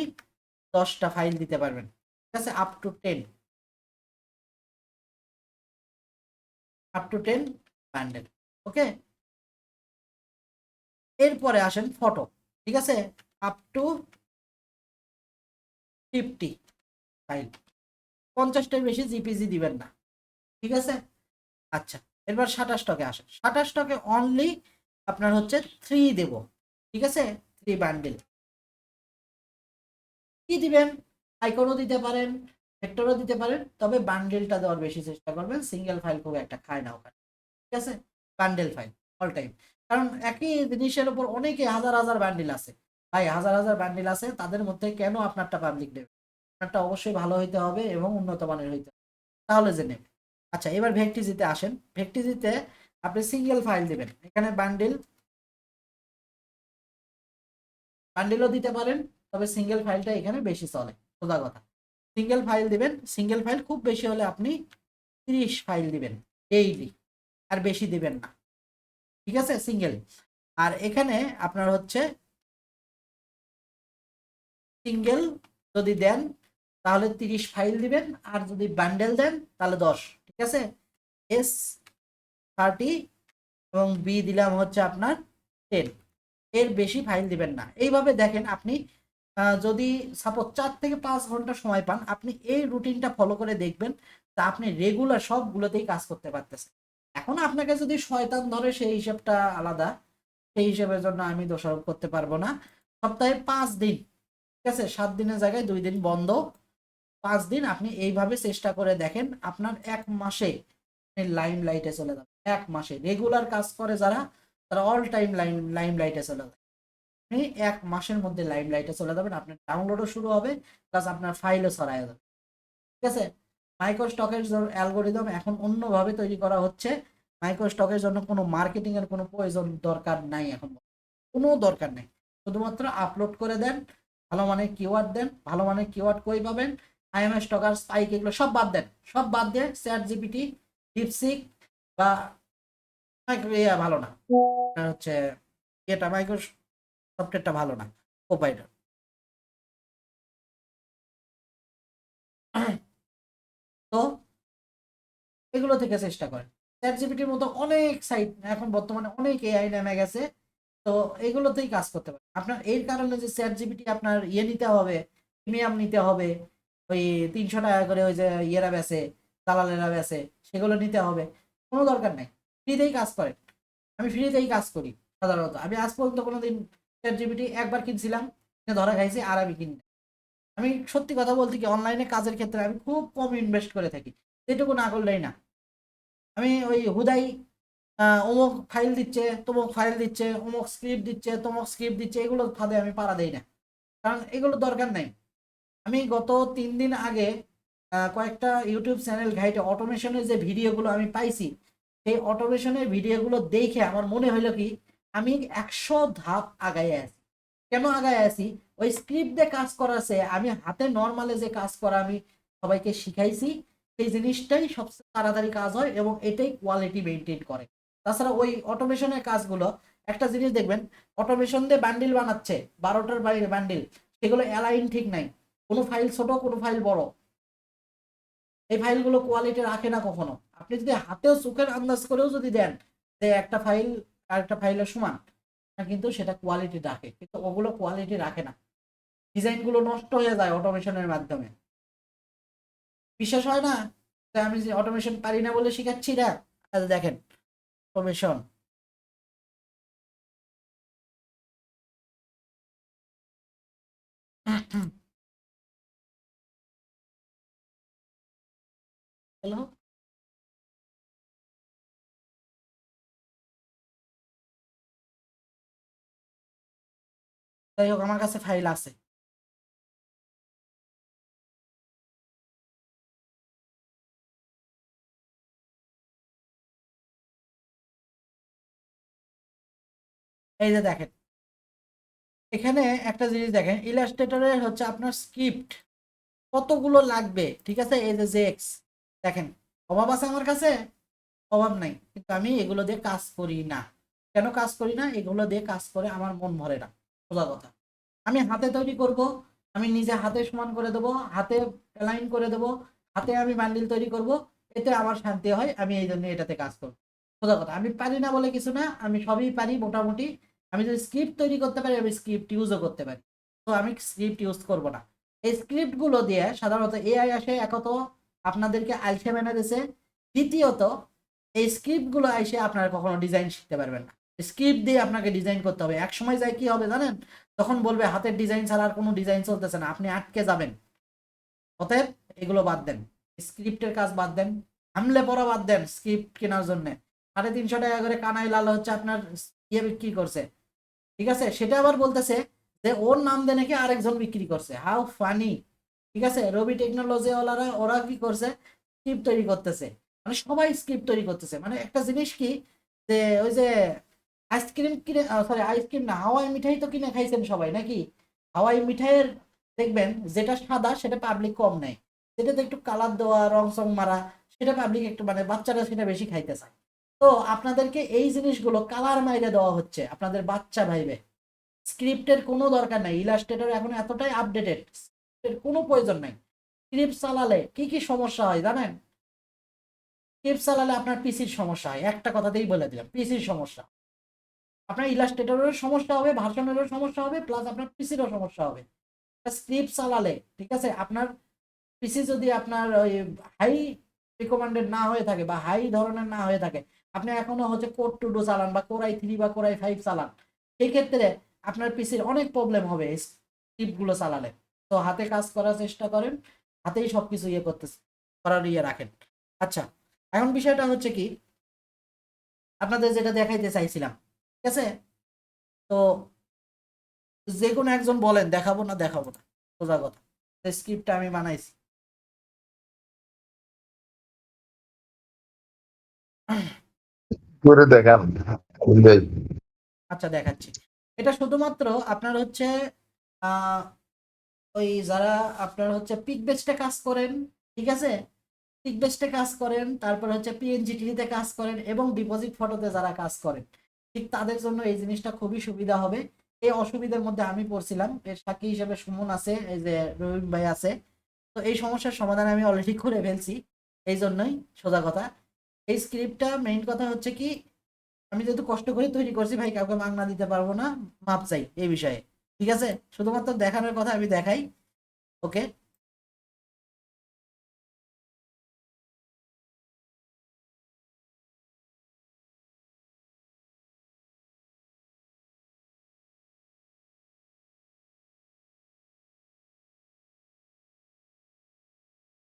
10টা ফাইল দিতে পারবেন, ঠিক আছে, আপ টু টেন বান্ডেল। ওকে, এরপরে আসেন ফটো, ঠিক আছে, আপ টু 50 ফাইল, 50টার বেশি জিপিজি দিবেন না, ঠিক আছে। আচ্ছা, এবার শাটার স্টকে আসেন। শাটার স্টকে অনলি আপনার হচ্ছে 3 দেব, ঠিক আছে, 3 বান্ডেল। কি দিবেন? আইকনও দিতে পারেন, ভেক্টরও দিতে পারেন, তবে বান্ডেলটা দেওয়ার বেশি চেষ্টা করবেন, সিঙ্গেল ফাইল খুব একটা খায় না ওখানে, ঠিক আছে। বান্ডেল ফাইল অল টাইম, কারণ একই জিনিসের উপর অনেকে হাজার হাজার বান্ডিল আছে, ভাই হাজার হাজার বান্ডিল আছে, তাদের মধ্যে কেন আপনারটা পাবলিক নেবে? আপনারটা অবশ্যই ভালো হইতে হবে এবং উন্নত মানের হইতে হবে, তাহলে যে নেবে। আচ্ছা, এবার ভেক্টিজিতে আসেন। ভেক্টিজিতে আপনি সিঙ্গেল ফাইল দিবেন, এখানে বান্ডিলও দিতে পারেন, তবে সিঙ্গেল ফাইলটা এখানে বেশি চলে, সোজা কথা। সিঙ্গেল ফাইল দিবেন, সিঙ্গেল ফাইল খুব বেশি হলে আপনি 30 ফাইল দিবেন ডেইলি, আর বেশি দিবেন না, ঠিক আছে, সিঙ্গেল। আর এখানে আপনার হচ্ছে সিঙ্গেল যদি দেন তাহলে 30 ফাইল দিবেন, আর যদি বান্ডেল দেন তাহলে 10, ঠিক আছে। S30 এবং বি দিলাম হচ্ছে আপনার 10, এর বেশি ফাইল দিবেন না। এইভাবে দেখেন আপনি যদি সাপোজ 4 থেকে 5 ঘন্টা সময় পান, আপনি এই রুটিনটা ফলো করে দেখবেন, তা আপনি রেগুলার সবগুলোতেই কাজ করতে পারতেছেন। এখন আপনাকে যদি শয়তান ধরে সেই হিসাবটা আলাদা, সেই হিসাবের জন্য আমি দোষারোপ করতে পারবো না। সপ্তাহে 5 দিন, ঠিক আছে, 7 দিনের জায়গায় 2 দিন বন্ধ, 5 দিন আপনি এইভাবে চেষ্টা করে দেখেন, আপনার 1 মাসে লাইম লাইটে চলে যাবে। 1 মাসে রেগুলার কাজ করে যারা, তারা অল টাইম লাইম লাইটে চলে যাবে। আপনি 1 মাসের মধ্যে লাইম লাইটে চলে যাবেন, আপনার ডাউনলোডও শুরু হবে, প্লাস আপনার ফাইলও ছড়ায় যাবে, ঠিক আছে। মাইক্রো স্টকের অ্যালগোরিদম এখন অন্যভাবে তৈরি করা হচ্ছে। মাইক্রো স্টকের জন্য কোনো মার্কেটিং এর কোনো প্রয়োজন দরকার নাই, এখন কোনো দরকার নেই, শুধুমাত্র আপলোড করে দেন, ভালো মানের কিওয়ার্ড দেন। ভালো মানের কিওয়ার্ড কই পাবেন? আইএমএস স্টকার, স্পাইক, এগুলো সব বাদ দেন, সব বাদ দিয়ে চ্যাট জিপিটি, ডিপসিক বা ভালো না, হচ্ছে এটা মাইক্রো সফটওয়্যারটা ভালো না, প্রোভাইডার। তো এগুলো থেকে চেষ্টা করেন। চ্যাট জিপিটির মতো অনেক সাইট এখন বর্তমানে, অনেক এআই নেমে গেছে, তো এগুলোতেই কাজ করতে পারেন। আপনার এর কারণে যে চ্যাট জিপিটি আপনার নিতে হবে, প্রিমিয়াম নিতে হবে, ওই 300 টাকা করে ওই যে বেচে, দালালেরা বেচে, সেগুলো নিতে হবে, কোনো দরকার নেই। ফ্রিতেই কাজ করেন, আমি ফ্রিতেই কাজ করি সাধারণত। আমি আজ পর্যন্ত কোনোদিন চ্যাট জিপিটি একবার কিনছিলাম, ধরা খাইছি, আর আমি কিনি না। আমি সত্যি কথা বলতে কি, অনলাইনে কাজের ক্ষেত্রে আমি খুব কম ইনভেস্ট করে থাকি, যেটুকু না করলেই না। আমি ওই হুদাই অমুক ফাইল দিচ্ছে, তমুক ফাইল দিচ্ছে, অমুক স্ক্রিপ্ট দিচ্ছে, তমুক স্ক্রিপ্ট দিচ্ছে, এগুলো ফাঁদে আমি পাড়া দেই না, কারণ এগুলো দরকার নাই। আমি গত 3 দিন আগে কয়েকটা ইউটিউব চ্যানেল ঘাইটে অটোমেশনের যে ভিডিওগুলো আমি পাইছি, সেই অটোমেশনের ভিডিওগুলো দেখে আমার মনে হলো কি, আমি 100 ধাপ আগায় আছি। কেন আগায় আছি? ওই স্ক্রিপ্ট দিয়ে কাজ করাছে, আমি হাতে নর্মালে যে কাজ করা আমি সবাইকে শিখাইছি, সেই জিনিসটাই সবচেয়ে তাড়াতাড়ি কাজ হয় এবং এটাই কোয়ালিটি মেনটেন করে। তাছাড়া ওই অটোমেশনের কাজগুলো, একটা জিনিস দেখবেন, অটোমেশন দিয়ে বান্ডিল বানাচ্ছে, 12টার বাইরে বান্ডিল, সেগুলো অ্যালাইন ঠিক নাই, কোনো ফাইল ছোট, কোনো ফাইল বড়, এই ফাইলগুলো কোয়ালিটি রাখে না কখনো। আপনি যদি হাতেও চোখের আন্দাজ করেও যদি দেন যে একটা ফাইল আর একটা ফাইলের সমান, কিন্তু সেটা কোয়ালিটি রাখে, কিন্তু ওগুলো কোয়ালিটি রাখে না, ডিজাইন গুলো নষ্ট হয়ে যায় অটোমেশনের মাধ্যমে। বিশ্বাস হয় না? তাই আমি যে অটোমেশন পারি না বলে শিখাচ্ছি না। আচ্ছা, দেখেন অটোমেশন, হ্যালো, যাই হোক আমার কাছে ফাইল আছে। এই যে দেখেন, এখানে একটা জিনিস দেখেন, ইলাস্ট্রেটরের হচ্ছে আপনার স্ক্রিপ্ট কতগুলো লাগবে, ঠিক আছে, এই যে জেক্স, দেখেন, অভাব আছে আমার কাছে? অভাব নাই, কিন্তু আমি এগুলো দিয়ে কাজ করি না। কেন কাজ করি না? এগুলো দিয়ে কাজ করে আমার মন ভরে না, সোজা কথা। আমি হাতে তৈরি করব, আমি নিজে হাতে সমান করে দেবো, হাতে অ্যালাইন করে দেবো, হাতে আমি বান্ডিল তৈরি করব, এতে আমার শান্তি হয়, আমি এই জন্য এটাতে কাজ করব, সোজা কথা। আমি পারি না বলে কিছু না, আমি সবই পারি মোটামুটি। আমি যদি স্ক্রিপ্ট তৈরি করতে পারি, আমি স্ক্রিপ্ট ইউজও করতে পারি। তো আমি স্ক্রিপ্ট ইউজ করব না। এই স্ক্রিপ্ট গুলো দিয়ে সাধারণত এআই আসে, একত আপনাদেরকে আলসে বানা দিয়েছে, দ্বিতীয়ত এই স্ক্রিপ্ট গুলো এসে আপনারা কখনো ডিজাইন শিখতে পারবেন না। স্ক্রিপ্ট দিয়ে আপনাকে ডিজাইন করতে হবে, এক সময় যায় কি হবে জানেন? তখন বলবে হাতের ডিজাইন ছাড়া আর কোনো ডিজাইন চলতেছে না, আপনি আটকে যাবেন। অতএব এগুলো বাদ দেন, স্ক্রিপ্টের কাজ বাদ দেন, হামলে পড়া বাদ দেন। স্ক্রিপ্ট কেনার জন্য 350 টাকা করে কানাই লাল হচ্ছে আপনার ইয়ে বিক্রি করছে, ঠিক আছে? সেটা আবার বলতেছে যে ওর নাম দিয়ে নাকি আরেকজন বিক্রি করছে, হাউ ফানি। ঠিক আছে, রবি টেকনোলজি ওয়ালারা ওরা কি করছে, স্ক্রিপ্ট তৈরি করতেছে, মানে সবাই স্ক্রিপ্ট তৈরি করতেছে। মানে একটা জিনিস কি, যে ওই যে আইসক্রিম কিনে, সরি আইসক্রিম না, হাওয়াই মিঠাই তো কিনে খাইছেন সবাই নাকি? হাওয়াই মিঠাইয়ের দেখবেন যেটা সাদা সেটা পাবলিক কম নেয়, যেটাতে একটু কালার দেওয়া, রং সং মারা, সেটা পাবলিক একটু, মানে বাচ্চারা সেটা বেশি খাইতে চায়। তো আপনাদেরকে এই জিনিসগুলো কালার মাইরে দেওয়া হচ্ছে আপনাদের বাচ্চা ভাইবে। স্ক্রিপ্টের কোনো দরকার নাই, ইলাস্ট্রেটর এখন এতটাই আপডেটেড, এর কোনো প্রয়োজন নাই। স্ক্রিপ্ট চালালে কি কি সমস্যা হয় জানেন? স্ক্রিপ্ট চালালে আপনার পিসির সমস্যা হয়, একটা কথাতেই বলে দিলাম, পিসির সমস্যা। আপনার ইলাস্ট্রেটরের সমস্যা হবে, ভার্সনেরও সমস্যা হবে, প্লাস আপনার পিসিরও সমস্যা হবে স্ক্রিপ্ট চালালে। ঠিক আছে, আপনার পিসি যদি আপনার ওই হাই রিকমেন্ডেড না হয়ে থাকে বা হাই ধরনের না হয়ে থাকে, আপনি এখনো হচ্ছে কোর টু ডো চালান বা কোর i3 বা কোর i5 চালান, সেই ক্ষেত্রে আপনার পিসির অনেক প্রবলেম হবে স্ক্রিপ্ট গুলো চালালে। তো হাতে কাজ করার চেষ্টা করেন, হাতেই সবকিছু ইয়ে করতে করার ইয়ে রাখেন। আচ্ছা, এখন বিষয়টা হচ্ছে কি, আপনাদের যেটা দেখাইতে চাইছিলাম, ঠিক আছে? তো যে কোনো একজন বলেন দেখাবো না দেখাবো না, সোজা কথা। স্ক্রিপ্টটা আমি বানাইছি, করে দেখান ভাই। আচ্ছা দেখাচ্ছি। এটা শুধুমাত্র আপনার হচ্ছে আহ, ওই যারা আপনার হচ্ছে পিক বেস্টে কাজ করেন, ঠিক আছে, পিক বেস্টে কাজ করেন, তারপর হচ্ছে পিএনজিটিতে কাজ করেন এবং ডিপোজিট ফটোতে যারা কাজ করেন, ঠিক তাদের জন্য এই জিনিসটা খুবই সুবিধা হবে। এই অসুবিধার মধ্যে আমি পড়ছিলাম, এর সাক্ষী হিসেবে সুমন আছে, এই যে রহিম ভাই আছে। তো এই সমস্যার সমাধান আমি অলরেডি করে ফেলছি, এই জন্যই সোজা কথা। এই স্ক্রিপ্টটা মেইন কথা হচ্ছে কি, আমি যেহেতু কষ্ট করে তৈরি করছি ভাই, কাউকে মাগনা দিতে পারবো না, মাপ চাই এই বিষয়ে। ঠিক আছে, শুধুমাত্র দেখানোর কথা আমি দেখাই। ওকে,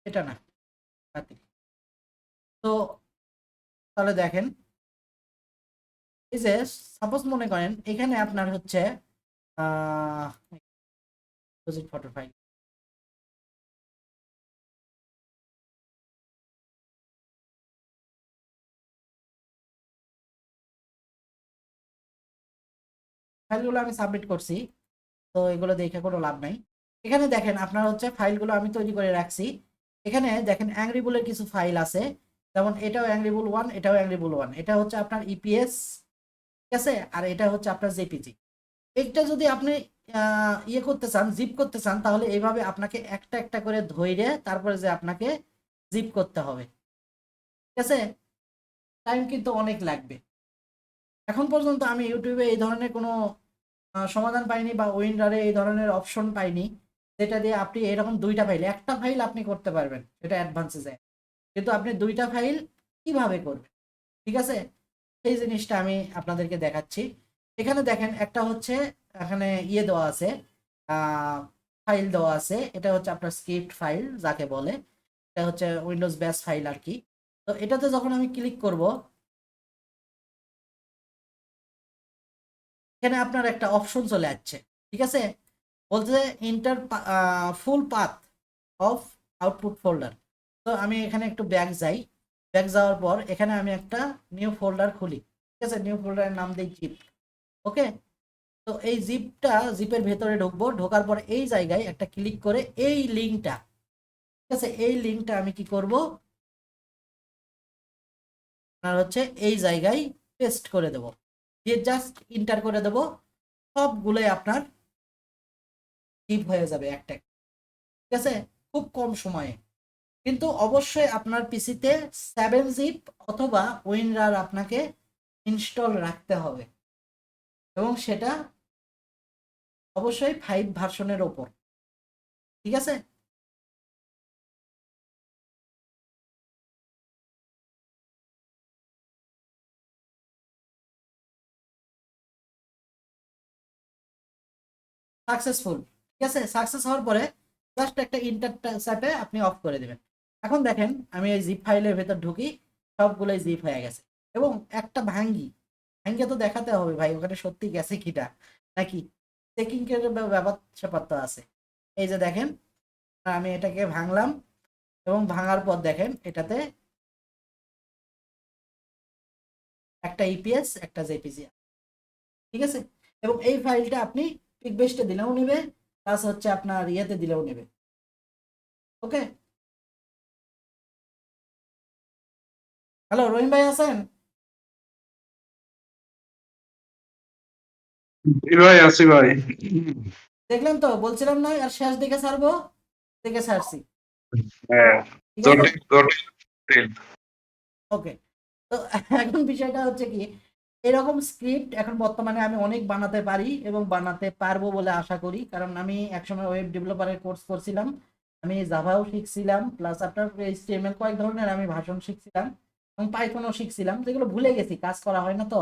এটা না, বাতিল। তো তাহলে দেখেন, এই যে সাপোজ মনে করেন এখানে আপনার হচ্ছে আহ ফটো ফাইল, ফাইলগুলো আমি সাবমিট করছি, তো এগুলো দেখে কোনো লাভ নাই। এখানে দেখেন আপনার হচ্ছে ফাইলগুলো আমি তৈরি করে রাখছি। এখানে দেখেন অ্যাংরি বুলের কিছু ফাইল আছে, যেমন এটাও অ্যাংরি বুল 1, এটাও অ্যাংরি বুল 1, এটা হচ্ছে আপনার ইপিএস, ঠিক আছে, আর এটা হচ্ছে আপনার জেপিজি। এটা যদি আপনি ইয়ে করতে চান, জিপ করতে চান, তাহলে এইভাবে আপনাকে একটা একটা করে ধইরে তারপরে যে আপনাকে জিপ করতে হবে, ঠিক আছে? টাইম কিন্তু অনেক লাগবে। এখন পর্যন্ত আমি ইউটিউবে এই ধরনের কোনো সমাধান পাইনি বা উইন্ডারে এই ধরনের অপশন পাইনি যেটা দিয়ে আপনি এরকম দুইটা ফাইল, একটা ফাইল আপনি করতে পারবেন সেটা অ্যাডভান্সে যায়, কিন্তু আপনি দুইটা ফাইল কিভাবে করবেন, ঠিক আছে? সেই জিনিসটা আমি আপনাদেরকে দেখাচ্ছি। এখানে দেখেন একটা হচ্ছে, এখানে ইয়ে দেওয়া আছে, ফাইল দেওয়া আছে, এটা হচ্ছে আপনার স্ক্রিপ্ট ফাইল যাকে বলে, এটা হচ্ছে উইন্ডোজ বেস ফাইল আর কি। তো এটাতে যখন আমি ক্লিক করব, এখানে আপনার একটা অপশন চলে যাচ্ছে, ঠিক আছে, বলছে inter full path of output folder. তো আমি এখানে একটু ব্যাক যাই, ব্যাক যাওয়ার পর এখানে আমি একটা নিউ ফোল্ডার খুলি, ঠিক আছে, নিউ ফোল্ডারের নাম দিই জিপ। ওকে, তো এই জিপের ভেতরে ঢুকবো, ঢোকার পর এই জায়গায় একটা ক্লিক করে এই লিঙ্কটা, ঠিক আছে, এই লিঙ্কটা আমি কি করব, আপনার হচ্ছে এই জায়গায় পেস্ট করে দেব। দিয়ে জাস্ট ইন্টার করে দেব, সবগুলোই আপনার জিপ হয়ে যাবে একটা, ঠিক আছে, খুব কম সময়ে। কিন্তু অবশ্যই আপনার পিসিতে 7 জিপ অথবা উইনরার আপনাকে ইনস্টল রাখতে হবে, এবং সেটা অবশ্যই 5 ভার্সনের ওপর, ঠিক আছে। সাকসেসফুল, ঠিক আছে। সাকসেস হওয়ার পরে জাস্ট একটা ইন্টার চাপে আপনি অফ করে দেবেন। এখন দেখেন আমি এই জিপ ফাইলের ভেতর ঢুকি, সবগুলোই জিপ হয়ে গেছে, এবং একটা ভাঙ্গি ভাঙ্গে তো দেখাতে হবে ভাই ওখানে সত্যি গেছে কিটা, নাকি চেকিং এর ব্যাপার স্যাপার তো আছে। এই যে দেখেন আমি এটাকে ভাঙলাম, এবং ভাঙার পর দেখেন এটাতে একটা ইপিএস একটা জেপিজি, ঠিক আছে। এবং এই ফাইলটা আপনি পিকবেস্টে দিলেও নেবে, প্লাস হচ্ছে আপনার ইয়েতে দিলেও নেবে, ওকে। হ্যালো রহিম ভাই আছেন? জি ভাই, আছি ভাই। দেখলেন তো, বলছিলাম না আর শেষ দিকে ছাড়বো, দিকে ছাড়ছি, হ্যাঁ, ঠিক আছে, জটিল জটিল। ওকে। তো এখন বিষয়টা হচ্ছে কি, এরকম স্ক্রিপ্ট এখন বর্তমানে আমি অনেক বানাতে পারি এবং বানাতে পারবো বলে আশা করি, কারণ আমি একসময় ওয়েব ডেভেলপারের কোর্স করছিলাম, আমি জাভাও শিখছিলাম, প্লাস আপনার এইচটিএমএল কয়েক ধরনের আমি ভাষণ শিখছিলাম, এবং পাইথনও শিখছিলাম, যেগুলো ভুলে গেছি, কাজ করা হয় না তো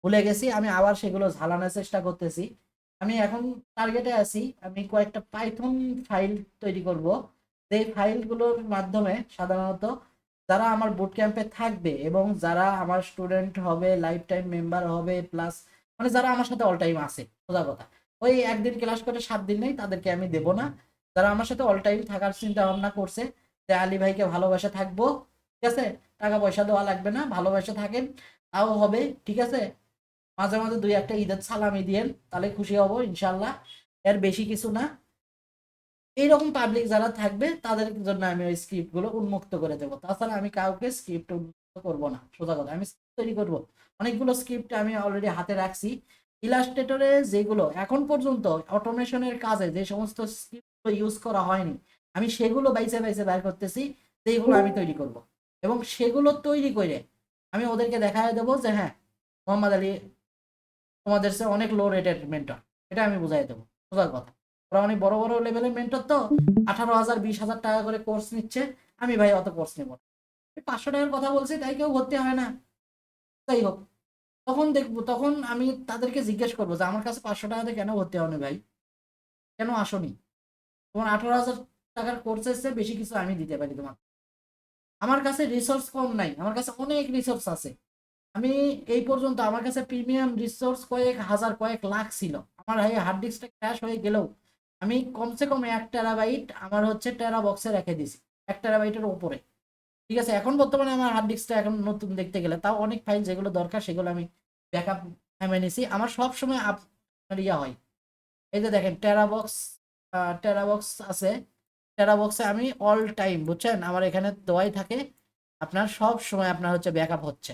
ভুলে গেছি, আমি আবার সেগুলো ঝালানোর চেষ্টা করতেছি। আমি এখন টার্গেটে আছি, আমি কয়েকটা পাইথন ফাইল তৈরি করব, যে ফাইলগুলোর মাধ্যমে সাধারণত যারা আমার বুট ক্যাম্পে থাকবে এবং যারা আমার স্টুডেন্ট হবে, লাইফ টাইম মেম্বার হবে, প্লাস মানে যারা আমার সাথে অল টাইম আছে, সোজা কথা, ওই একদিন ক্লাস করে 7 দিন নেই তাদেরকে আমি দেব না। যারা আমার সাথে অল টাইম থাকার চিন্তা ভাবনা করছে যে আলী ভাইকে ভালোবাসা থাকবো, ঠিক আছে, টাকা পয়সা দেওয়া লাগবে না, ভালোবাসা থাকেন তাও হবে, ঠিক আছে, মাঝে মাঝে দুই একটা ঈদের সালামি দিয়েন, তাহলে খুশি হব ইনশাল্লাহ, এর বেশি কিছু না। এইরকম পাবলিক যারা থাকবে তাদের জন্য আমি ওই স্ক্রিপ্ট গুলো উন্মুক্ত করে দেবো, তাছাড়া আমি কাউকে স্ক্রিপ্ট উন্মুক্ত করবো না, সোজা কথা। আমি script তৈরি করবো, অনেকগুলো স্ক্রিপ্ট আমি অলরেডি হাতে রাখছি। ইলাস্ট্রেটরে যেগুলো এখন পর্যন্ত অটোমেশনের কাজে যে সমস্ত স্ক্রিপ্ট ইউজ করা হয়নি, আমি সেগুলো বাইসে বাইসে বের করতেছি, যেগুলো আমি তৈরি করব, এবং সেগুলো তৈরি করে আমি ওদেরকে দেখায় দেবো যে হ্যাঁ, মোহাম্মদ আলী তোমাদের সে অনেক লো রেটেড মেন্টর, এটা আমি বুঝাই দেবো, সোজা কথা। ওরা অনেক বড় বড় লেভেলের মেন্টর তো, 18,000 20,000 টাকা করে কোর্স নিচ্ছে, আমি ভাই অত কোর্স নেব না, 500 টাকার কথা বলছি তাই কেউ ভর্তি হয় না, যাই হোক। তখন দেখবো, তখন আমি তাদেরকে জিজ্ঞেস করবো যে আমার কাছে 500 টাকাতে কেন ভর্তি হওনি ভাই, কেন আসনি, তোমার 18,000 টাকার কোর্সের চেয়ে বেশি কিছু আমি দিতে পারি তোমার। আমার কাছে রিসোর্স কম নাই, আমার কাছে অনেক রিসোর্স আছে। আমি এই পর্যন্ত আমার কাছে প্রিমিয়াম রিসোর্স কয়েক হাজার কয়েক লাখ ছিল, আমার এই হার্ড ডিস্কটা ক্র্যাশ হয়ে গেলেও আমি কমসে কম 1 টেরাবাইট আমার হচ্ছে টেরা বক্সে রেখে দিছি, 1 টেরাবাইটের ওপরে, ঠিক আছে। এখন বর্তমানে আমার হার্ড ডিস্কটা এখন নতুন দেখতে গেলে তাও অনেক ফাইল যেগুলো দরকার সেগুলো আমি ব্যাকআপ নামিয়ে নিছি, আমার সব সময় আপনার ইয়া হয়। এই যে দেখেন টেরা বক্স আছে, টেরা বক্সে আমি অল টাইম বুঝছেন আমার এখানে দেওয়াই থাকে, আপনার সব সময় আপনার হচ্ছে ব্যাকআপ হচ্ছে,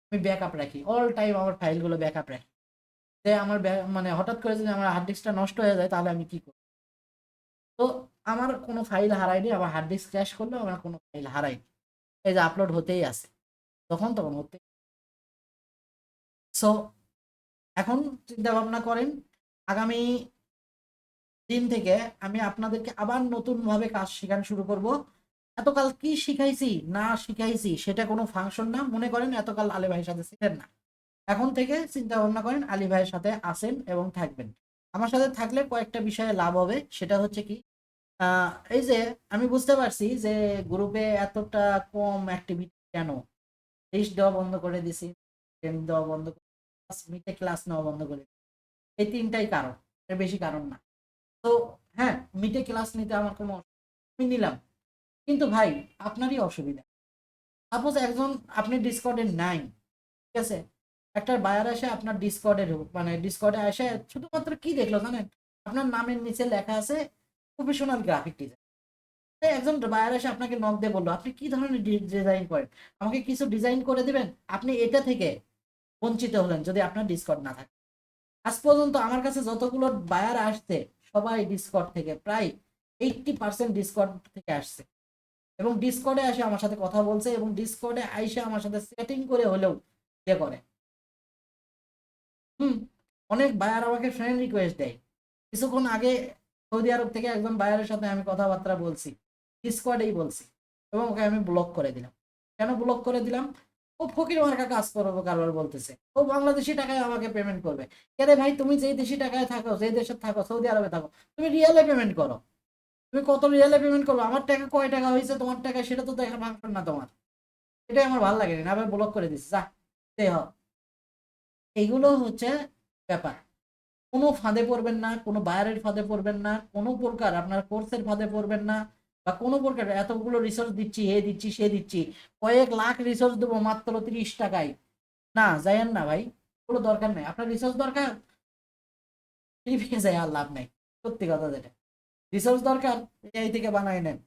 আমি ব্যাকআপ রাখি অল টাইম, আমার ফাইলগুলো ব্যাকআপ রাখি, যে আমার মানে হঠাৎ করে যদি আমার হার্ড ডিস্কটা নষ্ট হয়ে যায় তাহলে আমি কি করব। তো আমার কোনো ফাইল হারায়নি, আমার হার্ড ডিস্ক ক্র্যাশ করলেও আমার কোনো ফাইল হারায়নি, এই যে আপলোড হতেই আছে, তখন হতে। সো এখন চিন্তা ভাবনা করেন আগামী দিন থেকে আমি আপনাদেরকে আবার নতুন ভাবে কাজ শেখানো শুরু করব। এতকাল কি শিখাইছি না শিখাইছি সেটা কোনো ফাংশন না, মনে করেন এতকাল আলী ভাইয়ের সাথে ছিলেন না, এখন থেকে চিন্তা ভাবনা করেন আলী ভাইয়ের সাথে আসেন এবং থাকবেন। আমার সাথে থাকলে কয়েকটা বিষয়ে লাভ হবে, সেটা হচ্ছে কি, এই যে আমি বুঝতে পারছি যে গ্রুপে এতটা কম অ্যাক্টিভিটি কেন, লিস্ট দেওয়া বন্ধ করে দিছি, ট্রেন দেওয়া বন্ধ করে, মিটে ক্লাস নেওয়া বন্ধ করে দিছি। এই তিনটাই কারণ, এর বেশি কারণ না। তো হ্যাঁ, মিটে ক্লাস নিতে আমার কোনো আমি নিলাম, কিন্তু ভাই আপনারই অসুবিধা, সাপোজ একজন আপনি ডিসকর্ডে নাই, ঠিক আছে, একটা বায়ার এসে আপনার ডিসকর্ডের মানে ডিসকর্ডে এসে শুধুমাত্র কি দেখলো জানেন, আপনার নামের নিচে লেখা আছে প্রফেশনাল গ্রাফিক ডিজাইন, একজন বায়ার এসে আপনাকে নক দিয়ে বললো আপনি কি ধরনের ডিজাইন করেন, আমাকে কিছু ডিজাইন করে দিবেন, আপনি এটা থেকে বঞ্চিত হলেন যদি আপনার ডিসকর্ড না থাকে। আজ পর্যন্ত আমার কাছে যতগুলো বায়ার আসছে সবাই ডিসকর্ড থেকে, প্রায় 80% ডিসকর্ড থেকে আসছে, এবং ডিসকর্ডে এসে আমার সাথে কথা বলছে, এবং ডিসকর্ডে আইসে আমার সাথে সেটিং করে হলেও ইয়ে করে। অনেক বায়ার আমাকে ফ্রেন্ড রিকোয়েস্ট দেয়। কিছুক্ষণ আগে সৌদি আরব থেকে একজন বায়ারের সাথে আমি কথাবার্তা বলছি, ডিসকর্ডেই বলছি, এবং ওকে আমি ব্লক করে দিলাম। কেন ব্লক করে দিলাম? ও ফকির মার্কা কাজ করবো কারবার বলতেছে, ও বাংলাদেশি টাকায় আমাকে পেমেন্ট করবে। কে ভাই, তুমি যেই দেশি টাকায় থাকো, যেই দেশে থাকো, সৌদি আরবে থাকো, তুমি রিয়ালে পেমেন্ট করো। তুমি কত রিয়ালে পেমেন্ট করবো? আমার টাকা কয় টাকা হয়েছে তোমার টাকায় সেটা তো দেখার ফাংশন না তোমার। এটাই আমার ভালো লাগে না, আবার ব্লক করে দিচ্ছি, যা এইগুলো হচ্ছে ব্যাপার। কোনো ফাঁদে পড়বেন না, কোনো বায়ারের ফাঁদে পড়বেন না, কোনো প্রকার আপনার কোর্সের ফাঁদে পড়বেন না, বা কোনো প্রকার এতগুলো রিসোর্স দিচ্ছি, এ দিচ্ছি, সে দিচ্ছি, কয়েক লাখ রিসোর্স দেবো মাত্র 30 টাকায়, না যাইয়েন না ভাই, কোনো দরকার নেই। আপনার রিসোর্স দরকার, ফ্রি যায় আর লাভ নেই, সত্যি কথা যেটা। রিসোর্স দরকার, এই থেকে বানায় নেন।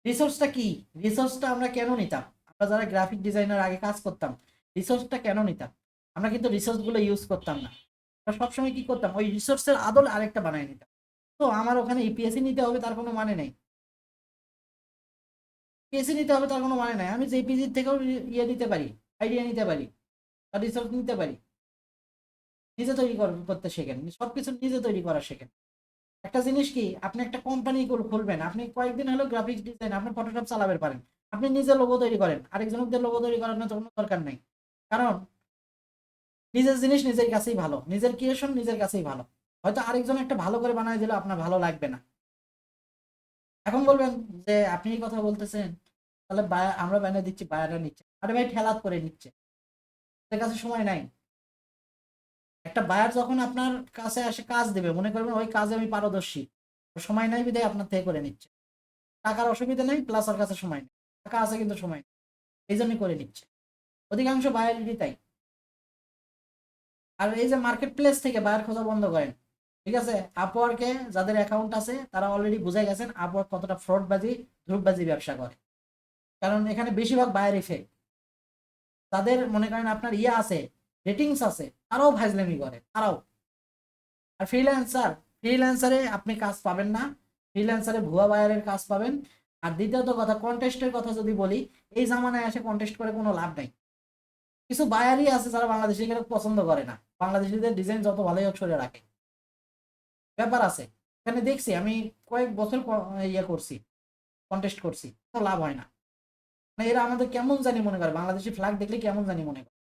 রিসোর্সটা কি? রিসোর্সটা আমরা কেন নিতাম? আমরা যারা গ্রাফিক ডিজাইনার আগে কাজ করতাম, রিসোর্সটা কেন নিতাম? আমরা কিন্তু রিসোর্স গুলো ইউজ করতাম না, আমরা সবসময় কি করতাম, ওই রিসোর্সের আদলে আরেকটা বানিয়ে নিতাম। তো আমার ওখানে ইপিএসসি নিতে হবে তার কোনো মানে নেই, পিএসসি নিতে হবে তার কোনো মানে নাই। আমি জেপিজি থেকেও ইয়ে নিতে পারি, আইডিয়া নিতে পারি, বা রিসোর্স নিতে পারি। নিজে তৈরি করতে শেখেন, সবকিছু নিজে তৈরি করা শেখেন। একটা জিনিস কি, আপনি একটা কোম্পানি খুলবেন, আপনি কয়েকদিন হলো গ্রাফিক্স ডিজাইন, আপনি ফটোশপ চালাতে পারেন, আপনি নিজে লোগো তৈরি করেন, আরেকজনদের লোগো তৈরি করানোর কোনো দরকার নেই। কারণ নিজের জিনিস নিজের কাছেই ভালো, নিজের ক্রিয়েশন নিজের কাছেই ভালো। হয়তো আরেকজন একটা ভালো করে বানায় দিলে আপনার ভালো লাগবে না। এখন বলবেন যে আপনি এই কথা বলতেছেন, তাহলে আমরা বানিয়ে দিচ্ছি, বায়াররা নিচ্ছে। আরে ভাই, ঠেলাত করে নিচ্ছে, তাদের কাছে সময় নাই। একটা বায়ার যখন আপনার কাছে আসে কাজ দেবে, মনে করবেন ওই কাজে আমি পারদর্শী, সময় নাই বিধায় আপনার থেকে করে নিচ্ছে। টাকার অসুবিধা নেই, প্লাস ওর কাছে সময় নেই, টাকা আছে কিন্তু সময় নেই, এই জন্যই করে নিচ্ছে। অধিকাংশ বায়ারই তাই। আর এই যে মার্কেট প্লেস থেকে বায়ার খোঁজা বন্ধ করেন, ঠিক আছে? আপওয়ার্কে যাদের অ্যাকাউন্ট আছে তারা অলরেডি বুঝে গেছেন আপওয়ার্ক কতটা ফ্রডবাজি, ধূপবাজি ব্যবসা করে। কারণ এখানে বেশিরভাগ বায়ারই ফেক। তাদের মনে করেন আপনার ইয়ে আছে, রেটিংস আছে, তারাও ফাইজলামি করে, তারাও। আর ফ্রিল্যান্সারে আপনি কাজ পাবেন না, ফ্রিল্যান্সারে ভুয়া বায়ারের কাজ পাবেন। আর দ্বিতীয়ত কথা, কন্টেস্টের কথা যদি বলি, এই জামানায় এসে কন্টেস্ট করে কোনো লাভ নাই। কিছু বায়ারই আছে যারা বাংলাদেশিকে পছন্দ করে না, বাংলাদেশিদের ডিজাইন যত ভালোই হোক সরে রাখে, ব্যাপার আছে। এখানে দেখছি আমি কয়েক বছর ইয়ে করছি, কন্টেস্ট করছি, কোনো লাভ হয় না। মানে এরা আমাদের কেমন জানি মনে করে, বাংলাদেশি ফ্ল্যাগ দেখলে কেমন জানি মনে করে।